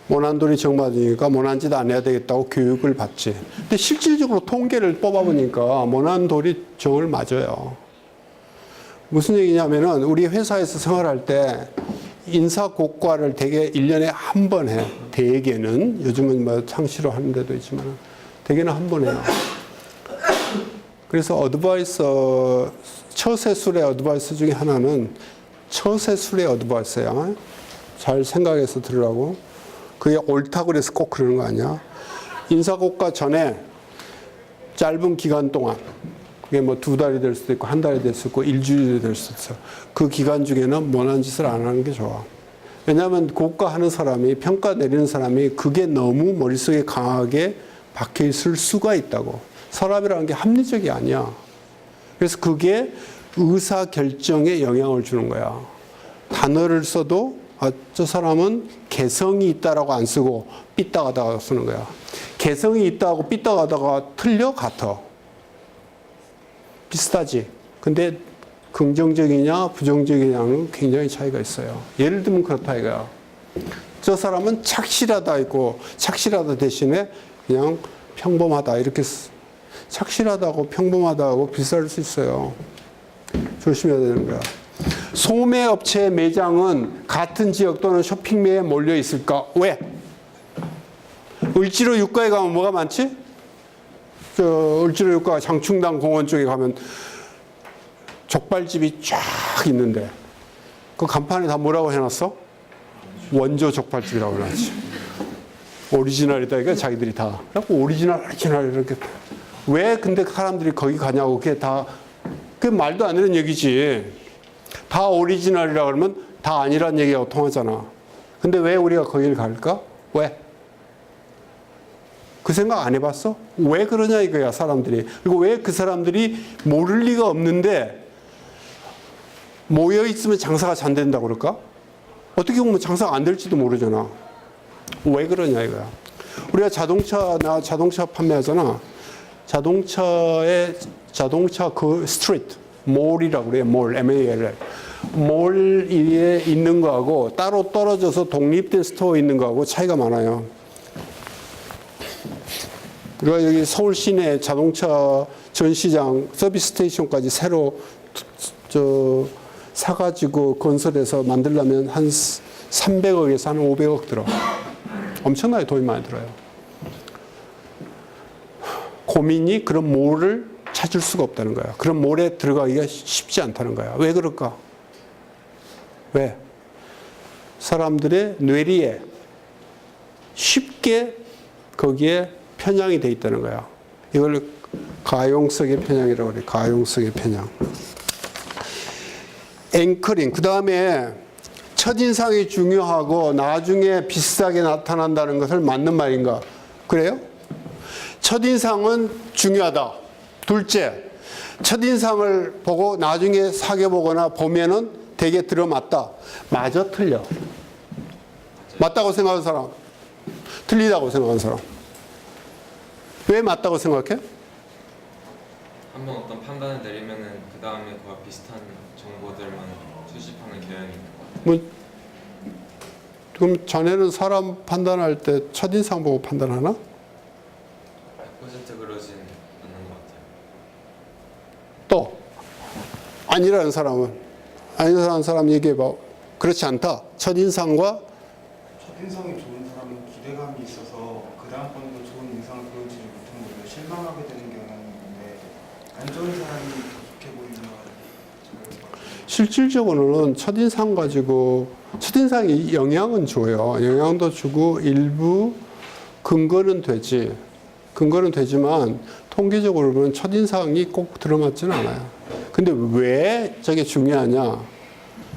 모난돌이 정맞으니까 모난 짓 안 해야 되겠다고 교육을 받지. 근데 실질적으로 통계를 뽑아보니까 모난돌이 정을 맞아요. 무슨 얘기냐면은 우리 회사에서 생활할 때 인사고과를 대개 1년에 한 번 해. 대개는. 요즘은 뭐 상시로 하는 데도 있지만 대개는 한 번 해요. 그래서 어드바이서, 처세술의 어드바이스 중에 하나는 처세술의 어드바이스야. 잘 생각해서 들으라고. 그게 옳다고 그래서 꼭 그러는 거 아니야. 인사고과 전에 짧은 기간 동안, 그게 뭐 2달이 될 수도 있고, 1달이 될 수도 있고, 일주일이 될 수도 있어. 그 기간 중에는 모난 짓을 안 하는 게 좋아. 왜냐하면 고과하는 사람이, 평가 내리는 사람이 그게 너무 머릿속에 강하게 박혀 있을 수가 있다고. 서랍이라는 게 합리적이 아니야. 그래서 그게 의사 결정에 영향을 주는 거야. 단어를 써도 저 사람은 개성이 있다라고 안 쓰고 삐딱하다고 쓰는 거야. 개성이 있다고 삐딱하다가 틀려? 같아. 비슷하지. 근데 긍정적이냐 부정적이냐는 굉장히 차이가 있어요. 예를 들면 그렇다 이거야. 저 사람은 착실하다 있고 착실하다 대신에 그냥 평범하다 이렇게 착실하다고 평범하다고 비쌀 수 있어요. 조심해야 되는 거야. 소매업체 매장은 같은 지역 또는 쇼핑매에 몰려 있을까? 왜? 을지로 육가에 가면 뭐가 많지? 을지로 육가 장충당 공원 쪽에 가면 족발집이 쫙 있는데 그 간판에 다 뭐라고 해놨어? 원조 족발집이라고 해놨지. 오리지널이다 이거 자기들이 다. 그래갖고 오리지널 이렇게. 왜 근데 사람들이 거기 가냐고. 그게 다 그 말도 안 되는 얘기지. 다 오리지널이라 그러면 다 아니란 얘기하고 통하잖아. 근데 왜 우리가 거기를 갈까? 왜? 그 생각 안 해봤어? 왜 그러냐 이거야 사람들이. 그리고 왜 그 사람들이 모를 리가 없는데 모여 있으면 장사가 잘 된다고 그럴까? 어떻게 보면 장사가 안 될지도 모르잖아. 왜 그러냐 이거야. 우리가 자동차 판매하잖아. 자동차 그 스트리트, 몰이라고 그래요. 몰, MALL. 몰에 있는 거하고 따로 떨어져서 독립된 스토어에 있는 거하고 차이가 많아요. 우리가 여기 서울 시내 자동차 전시장 서비스 스테이션까지 새로 사가지고 건설해서 만들려면 한 300억에서 한 500억 들어. 엄청나게 돈이 많이 들어요. 고민이 그런 몰을 찾을 수가 없다는 거야. 그런 몰에 들어가기가 쉽지 않다는 거야. 왜 그럴까? 왜? 사람들의 뇌리에 쉽게 거기에 편향이 돼 있다는 거야. 이걸 가용성의 편향이라고 그래. 가용성의 편향. 앵커링. 그 다음에 첫인상이 중요하고 나중에 비싸게 나타난다는 것을 맞는 말인가? 그래요? 첫인상은 중요하다. 둘째, 첫인상을 보고 나중에 사귀어보거나 보면은 되게 들어맞다. 맞아, 틀려? 맞다고 생각하는 사람, 틀리다고 생각하는 사람. 왜 맞다고 생각해? 한번 어떤 판단을 내리면은 그 다음에 그와 비슷한 정보들만 수집하는 경향이 있는 것 같아요. 뭐 그럼 자네는 사람 판단할 때 첫인상 보고 판단하나? 100% 그러진 않는 것 같아요. 또 아니라는 사람 얘기해봐. 그렇지 않다. 첫인상과 첫인상이 좋은 사람은 기대감이 있어서 그 다음번에도 좋은 인상을 보여주지 못하면 오히려 실망하게 되는 경향이 있는데 안 좋은 사람이 더 좋게 보이는 건 실질적으로는 첫인상 가지고 첫인상이 영향은 줘요. 영향도 주고 일부 근거는 되지. 근거는 되지만 통계적으로 보면 첫인상이 꼭 들어맞지는 않아요. 근데 왜 저게 중요하냐?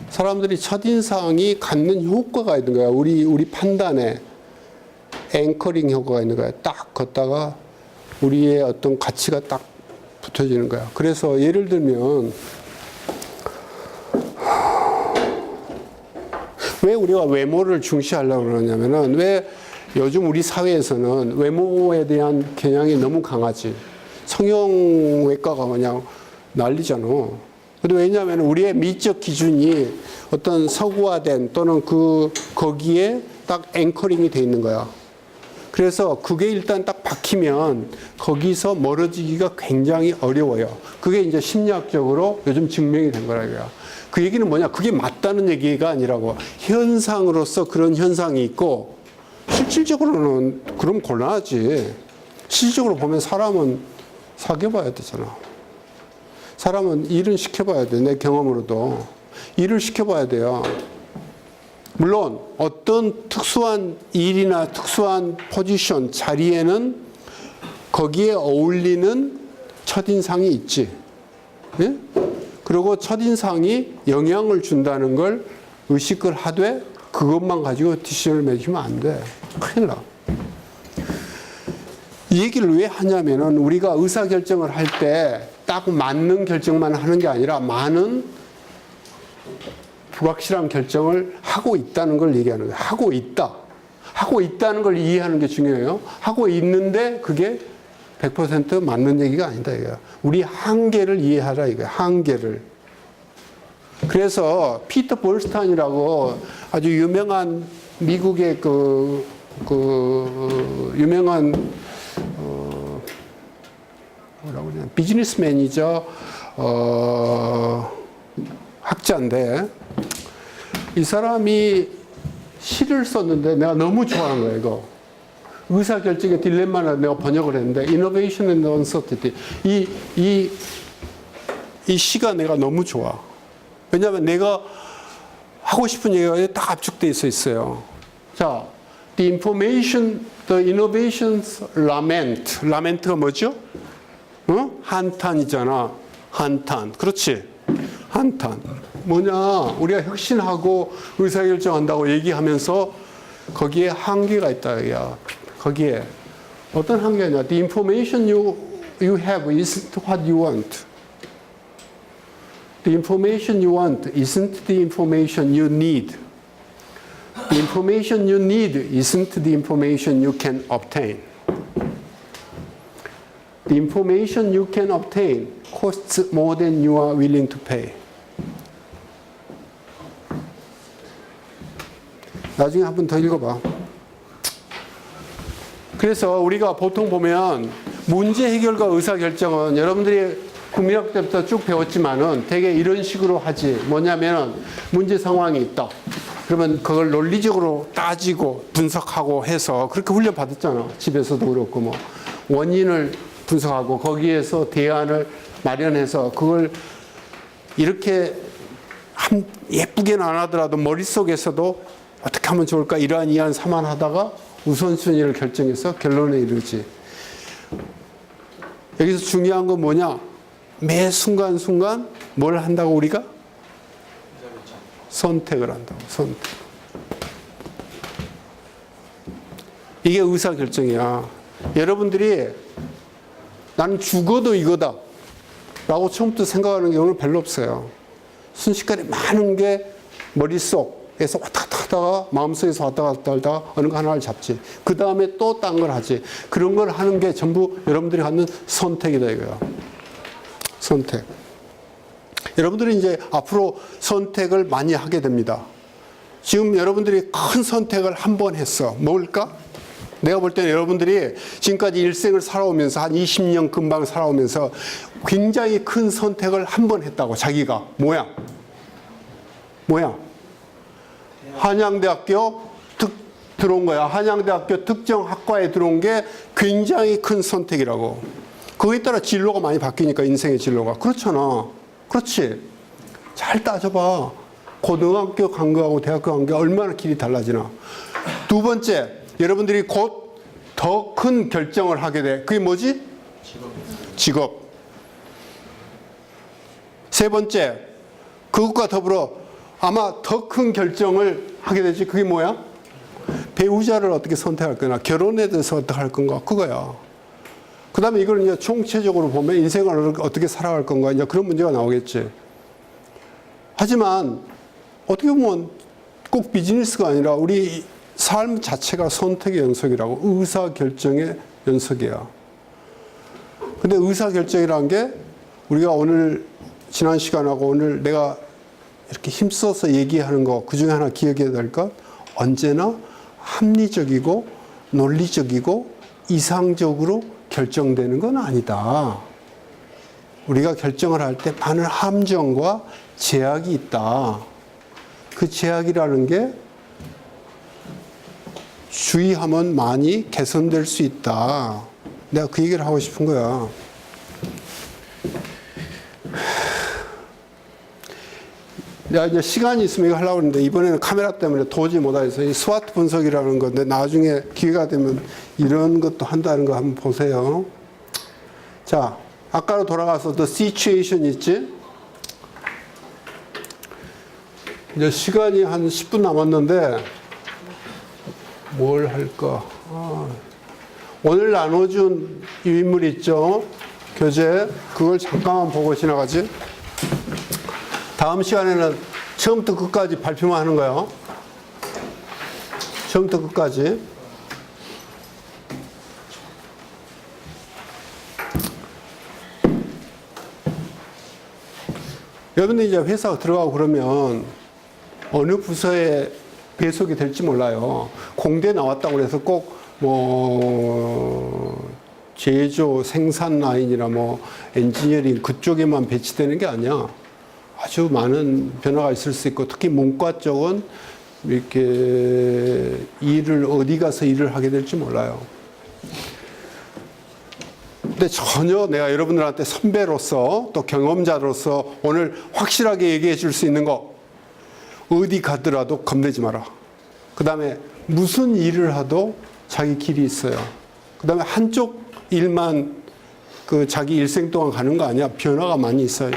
사람들이 첫인상이 갖는 효과가 있는 거야. 우리 판단에 앵커링 효과가 있는 거야. 딱 걷다가 우리의 어떤 가치가 딱 붙어지는 거야. 그래서 예를 들면 왜 우리가 외모를 중시하려고 그러냐면은 왜 요즘 우리 사회에서는 외모에 대한 경향이 너무 강하지. 성형외과가 그냥 난리잖아. 근데 왜냐하면 우리의 미적 기준이 어떤 서구화된 또는 거기에 딱 앵커링이 돼 있는 거야. 그래서 그게 일단 딱 박히면 거기서 멀어지기가 굉장히 어려워요. 그게 이제 심리학적으로 요즘 증명이 된 거라 이거야. 그 얘기는 뭐냐? 그게 맞다는 얘기가 아니라고. 현상으로서 그런 현상이 있고 실질적으로는 그럼 곤란하지. 실질적으로 보면 사람은 사귀어봐야 되잖아. 사람은 일은 시켜봐야 돼. 내 경험으로도. 일을 시켜봐야 돼요. 물론 어떤 특수한 일이나 특수한 포지션, 자리에는 거기에 어울리는 첫인상이 있지. 예? 그리고 첫인상이 영향을 준다는 걸 의식을 하되 그것만 가지고 디시전을 매기면 안 돼. 큰일 나. 이 얘기를 왜 하냐면은 우리가 의사결정을 할 때 딱 맞는 결정만 하는 게 아니라 많은 불확실한 결정을 하고 있다는 걸 얘기하는 거예요. 하고 있다. 하고 있다는 걸 이해하는 게 중요해요. 하고 있는데 그게 100% 맞는 얘기가 아니다 이거야. 우리 한계를 이해하라 이거야. 한계를. 그래서 피터 볼스탄이라고 아주 유명한 미국의 유명한 뭐라고 그러냐 비즈니스맨이죠. 학자인데 이 사람이 시를 썼는데 내가 너무 좋아하는 거야 이거. 의사결정의 딜레마를 내가 번역을 했는데 Innovation and Uncertainty 이 시가 내가 너무 좋아. 왜냐하면 내가 하고 싶은 얘기가 딱 압축돼 있어요. 자, the innovation's lament. lament가 뭐죠? 한탄이잖아. 한탄. 그렇지. 한탄. 뭐냐? 우리가 혁신하고 의사결정한다고 얘기하면서 거기에 한계가 있다. 야, 거기에 어떤 한계냐? The information you have isn't what you want. The information you want isn't the information you need. The information you need isn't the information you can obtain. The information you can obtain costs more than you are willing to pay. 나중에 한 번 더 읽어봐. 그래서 우리가 보통 보면 문제 해결과 의사결정은 여러분들이 국민학 때부터 쭉 배웠지만은 되게 이런 식으로 하지. 뭐냐면 문제 상황이 있다. 그러면 그걸 논리적으로 따지고 분석하고 해서 그렇게 훈련 받았잖아. 집에서도 그렇고 뭐 원인을 분석하고 거기에서 대안을 마련해서 그걸 이렇게 예쁘게는 안 하더라도 머릿속에서도 어떻게 하면 좋을까 이러한 사만하다가 우선순위를 결정해서 결론에 이르지. 여기서 중요한 건 뭐냐? 매 순간순간 뭘 한다고 우리가? 선택을 한다고. 선택. 이게 의사결정이야. 여러분들이 나는 죽어도 이거다 라고 처음부터 생각하는 경우는 별로 없어요. 순식간에 많은 게 머릿속 에서 왔다 갔다 하다가 마음속에서 왔다 갔다 하다가 어느 거 하나를 잡지. 그 다음에 또 딴 걸 하지. 그런 걸 하는 게 전부 여러분들이 갖는 선택이다 이거야. 선택. 여러분들이 이제 앞으로 선택을 많이 하게 됩니다. 지금 여러분들이 큰 선택을 한 번 했어. 뭘까? 내가 볼 때는 여러분들이 지금까지 일생을 살아오면서 한 20년 금방 살아오면서 굉장히 큰 선택을 한 번 했다고. 자기가 뭐야? 한양대학교 들어온 거야. 한양대학교 특정 학과에 들어온 게 굉장히 큰 선택이라고. 그거에 따라 진로가 많이 바뀌니까, 인생의 진로가. 그렇잖아. 그렇지. 잘 따져봐. 고등학교 간 거하고 대학교 간 게 얼마나 길이 달라지나. 두 번째, 여러분들이 곧 더 큰 결정을 하게 돼. 그게 뭐지? 직업. 세 번째, 그것과 더불어 아마 더 큰 결정을 하게 되지. 그게 뭐야? 배우자를 어떻게 선택할 거나, 결혼에 대해서 어떻게 할 건가, 그거야. 그 다음에 이걸 이제 총체적으로 보면 인생을 어떻게 살아갈 건가, 이제 그런 문제가 나오겠지. 하지만 어떻게 보면 꼭 비즈니스가 아니라 우리 삶 자체가 선택의 연속이라고. 의사결정의 연속이야. 근데 의사결정이라는 게 우리가 오늘 지난 시간하고 오늘 내가 이렇게 힘써서 얘기하는 거, 그 중에 하나 기억해야 될 것, 언제나 합리적이고 논리적이고 이상적으로 결정되는 건 아니다. 우리가 결정을 할 때 많은 함정과 제약이 있다. 그 제약이라는 게 주의하면 많이 개선될 수 있다. 내가 그 얘기를 하고 싶은 거야. 내가 이제 시간이 있으면 이거 하려고 했는데 이번에는 카메라 때문에 도저히 못하겠어. 이 스와트 분석이라는 건데 나중에 기회가 되면 이런 것도 한다는 거 한번 보세요. 자, 아까로 돌아가서 the situation 있지? 이제 시간이 한 10분 남았는데 뭘 할까? 오늘 나눠준 이 인물 있죠? 교재. 그걸 잠깐만 보고 지나가지. 다음 시간에는 처음부터 끝까지 발표만 하는 거예요. 처음부터 끝까지. 여러분들 이제 회사 들어가고 그러면 어느 부서에 배속이 될지 몰라요. 공대 나왔다고 해서 꼭 뭐 제조 생산 라인이나 뭐 엔지니어링 그쪽에만 배치되는 게 아니야. 아주 많은 변화가 있을 수 있고, 특히 문과 쪽은 이렇게 어디 가서 일을 하게 될지 몰라요. 근데 전혀 내가 여러분들한테 선배로서 또 경험자로서 오늘 확실하게 얘기해 줄 수 있는 거, 어디 가더라도 겁내지 마라. 그 다음에 무슨 일을 하도 자기 길이 있어요. 그 다음에 한쪽 일만 그 자기 일생 동안 가는 거 아니야. 변화가 많이 있어요.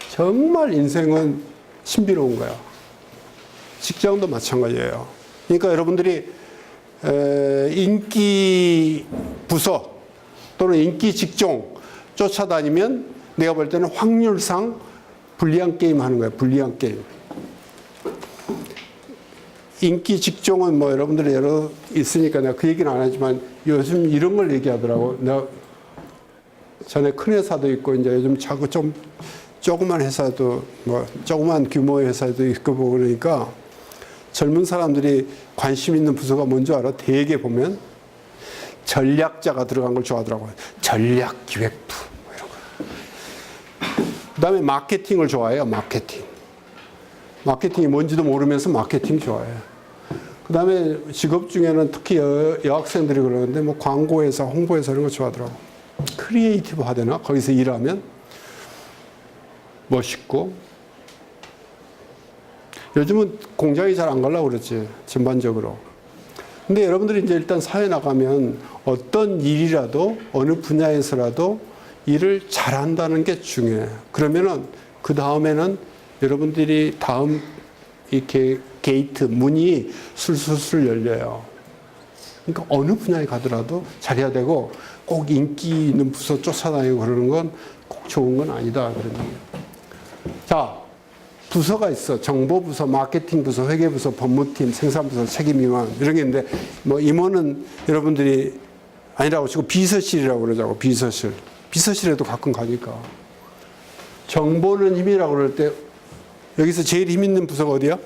정말 인생은 신비로운 거야. 직장도 마찬가지예요. 그러니까 여러분들이 인기 부서 또는 인기 직종 쫓아다니면 내가 볼 때는 확률상 불리한 게임 하는 거예요. 불리한 게임. 인기 직종은 뭐 여러분들이 여러 있으니까 내가 그 얘기는 안 하지만 요즘 이런 걸 얘기하더라고. 내가 전에 큰 회사도 있고 이제 요즘 자꾸 좀 조그만 회사도 뭐 조그만 규모의 회사도 있고 보고 그러니까 젊은 사람들이 관심 있는 부서가 뭔지 알아? 대개 보면 전략자가 들어간 걸 좋아하더라고요. 전략기획부 뭐 이런 거. 그다음에 마케팅을 좋아해요. 마케팅이 뭔지도 모르면서 마케팅 좋아해요. 그다음에 직업 중에는 특히 여학생들이 그러는데 뭐 광고회사, 홍보회사 이런 거 좋아하더라고. 크리에이티브 하되나? 거기서 일하면 멋있고. 요즘은 공장이 잘 안 가려고 그러지, 전반적으로. 근데 여러분들이 이제 일단 사회 나가면 어떤 일이라도, 어느 분야에서라도 일을 잘한다는 게 중요해요. 그러면은 그 다음에는 여러분들이 다음 이렇게 게이트, 문이 술술술 열려요. 그러니까 어느 분야에 가더라도 잘해야 되고 꼭 인기 있는 부서 쫓아다니고 그러는 건 꼭 좋은 건 아니다. 그런 얘기예요. 자, 부서가 있어. 정보부서, 마케팅부서, 회계부서, 법무팀, 생산부서, 책임임원 이런 게 있는데 뭐 임원은 여러분들이 아니라고 치고 비서실이라고 그러자고. 비서실. 비서실에도 가끔 가니까. 정보는 힘이라고 그럴 때 여기서 제일 힘 있는 부서가 어디야?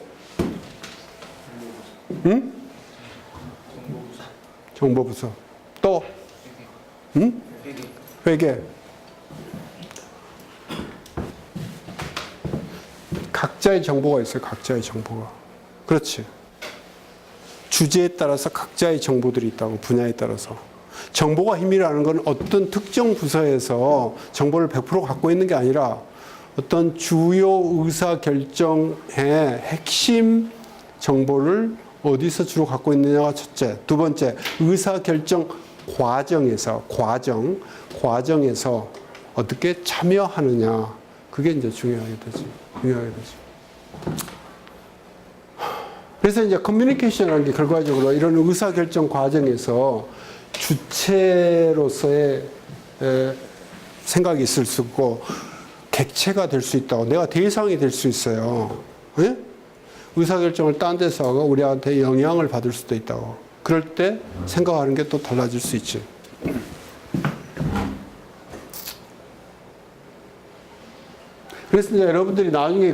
응? 정보부서. 또? 응? 회계. 각자의 정보가 있어요. 각자의 정보가. 그렇지. 주제에 따라서 각자의 정보들이 있다고. 분야에 따라서. 정보가 힘이라는 건 어떤 특정 부서에서 정보를 100% 갖고 있는 게 아니라 어떤 주요 의사결정의 핵심 정보를 어디서 주로 갖고 있느냐가 첫째. 두 번째, 의사결정 과정에서 어떻게 참여하느냐. 그게 이제 중요하게 되지. 그래서 이제 커뮤니케이션이라는 게 결과적으로 이런 의사결정 과정에서 주체로서의 생각이 있을 수 있고 객체가 될 수 있다고. 내가 대상이 될 수 있어요. 예? 의사결정을 딴 데서 하고 우리한테 영향을 받을 수도 있다고. 그럴 때 생각하는 게 또 달라질 수 있지. 그래서 이제 여러분들이 나중에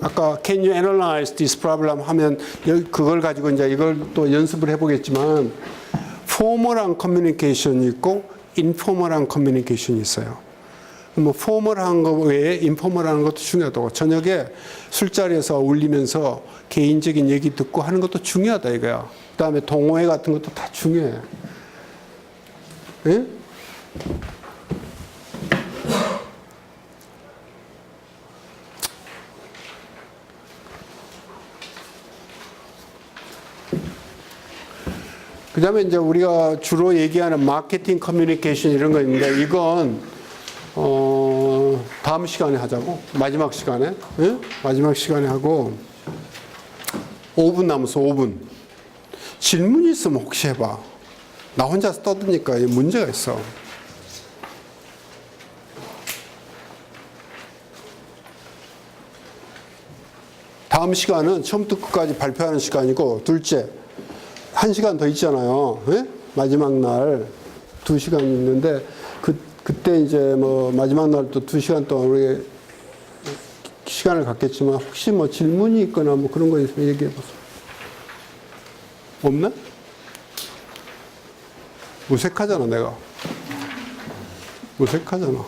아까 can you analyze this problem 하면 그걸 가지고 이제 이걸 또 연습을 해보겠지만 포멀한 커뮤니케이션이 있고 인포멀한 커뮤니케이션이 있어요. 뭐 포멀한 거 외에 인포멀한 것도 중요하다고. 저녁에 술자리에서 어울리면서 개인적인 얘기 듣고 하는 것도 중요하다 이거야. 그다음에 동호회 같은 것도 다 중요해. 예? 그 다음에 이제 우리가 주로 얘기하는 마케팅 커뮤니케이션 이런 거 있는데 이건 다음 시간에 하자고. 마지막 시간에. 예? 마지막 시간에 하고 5분 남았어. 5분. 질문이 있으면 혹시 해봐. 나 혼자서 떠드니까 문제가 있어. 다음 시간은 처음부터 끝까지 발표하는 시간이고 둘째 1시간 더 있잖아요. 예? 마지막 날 2시간 있는데 그때 이제 뭐 마지막 날 또 2시간 동안 우리 시간을 갖겠지만 혹시 뭐 질문이 있거나 뭐 그런 거 있으면 얘기해 보세요. 없나? 무색하잖아 내가. 무색하잖아.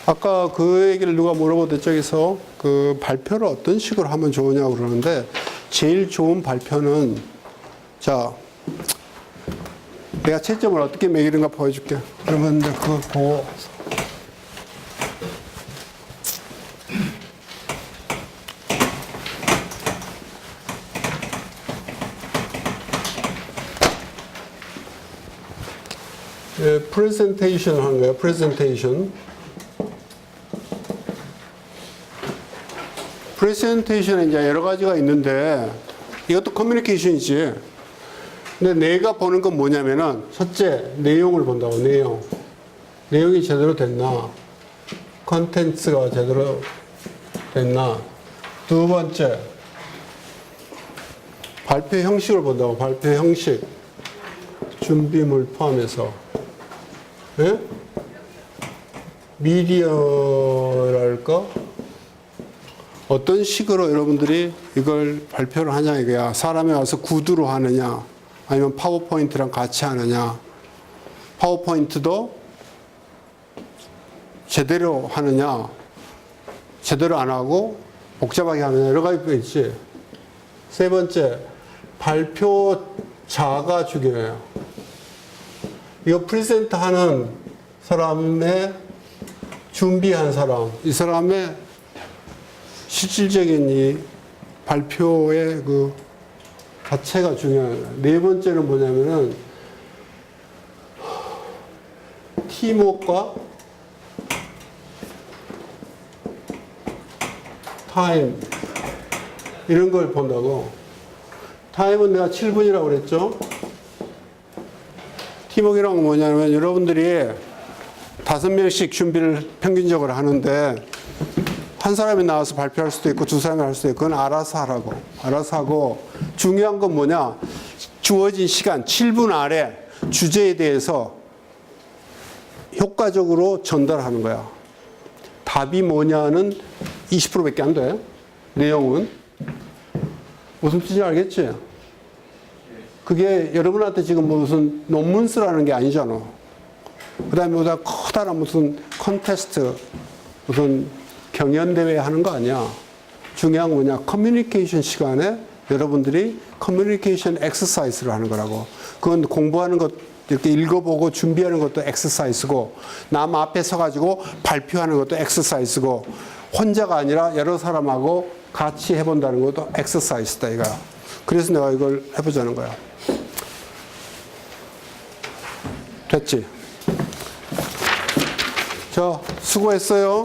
아까 그 얘기를 누가 물어보던 저기서 그 발표를 어떤 식으로 하면 좋으냐고 그러는데 제일 좋은 발표는 자 내가 채점을 어떻게 매기는가 보여줄게. 그러면 이제 그거 보고 프레젠테이션 하는 거예요. 프레젠테이션에 이제 여러 가지가 있는데 이것도 커뮤니케이션이지. 근데 내가 보는 건 뭐냐면은 첫째 내용을 본다고. 내용이 제대로 됐나, 컨텐츠가 제대로 됐나. 두 번째 발표 형식을 본다고. 발표 형식, 준비물 포함해서. 예? 미디어랄까? 어떤 식으로 여러분들이 이걸 발표를 하냐 이거야. 사람이 와서 구두로 하느냐 아니면 파워포인트랑 같이 하느냐. 파워포인트도 제대로 하느냐 제대로 안 하고 복잡하게 하느냐 여러 가지가 있지. 세 번째 발표자가 중요해요. 이거 프레젠트 하는 사람의 준비한 사람, 이 사람의 실질적인 이 발표의 그 자체가 중요해요. 네 번째는 뭐냐면은 팀워크와 타임 이런 걸 본다고. 타임은 내가 7분이라고 그랬죠. 팀워크란 건 뭐냐면 여러분들이 5명씩 준비를 평균적으로 하는데 한 사람이 나와서 발표할 수도 있고 두 사람이 할 수도 있고 그건 알아서 하라고. 알아서 하고 중요한 건 뭐냐. 주어진 시간 7분 아래 주제에 대해서 효과적으로 전달하는 거야. 답이 뭐냐는 20%밖에 안 돼. 내용은. 무슨 뜻인지 알겠지? 그게 여러분한테 지금 무슨 논문 쓰라는 게 아니잖아. 그 다음에 보다 커다란 무슨 컨테스트, 무슨 경연대회 하는 거 아니야. 중요한 건 뭐냐. 커뮤니케이션 시간에 여러분들이 커뮤니케이션 엑서사이즈를 하는 거라고. 그건 공부하는 것, 이렇게 읽어보고 준비하는 것도 엑서사이즈고, 남 앞에 서가지고 발표하는 것도 엑서사이즈고, 혼자가 아니라 여러 사람하고 같이 해본다는 것도 엑서사이즈다, 이거야. 그래서 내가 이걸 해보자는 거야. 됐지? 자, 수고했어요.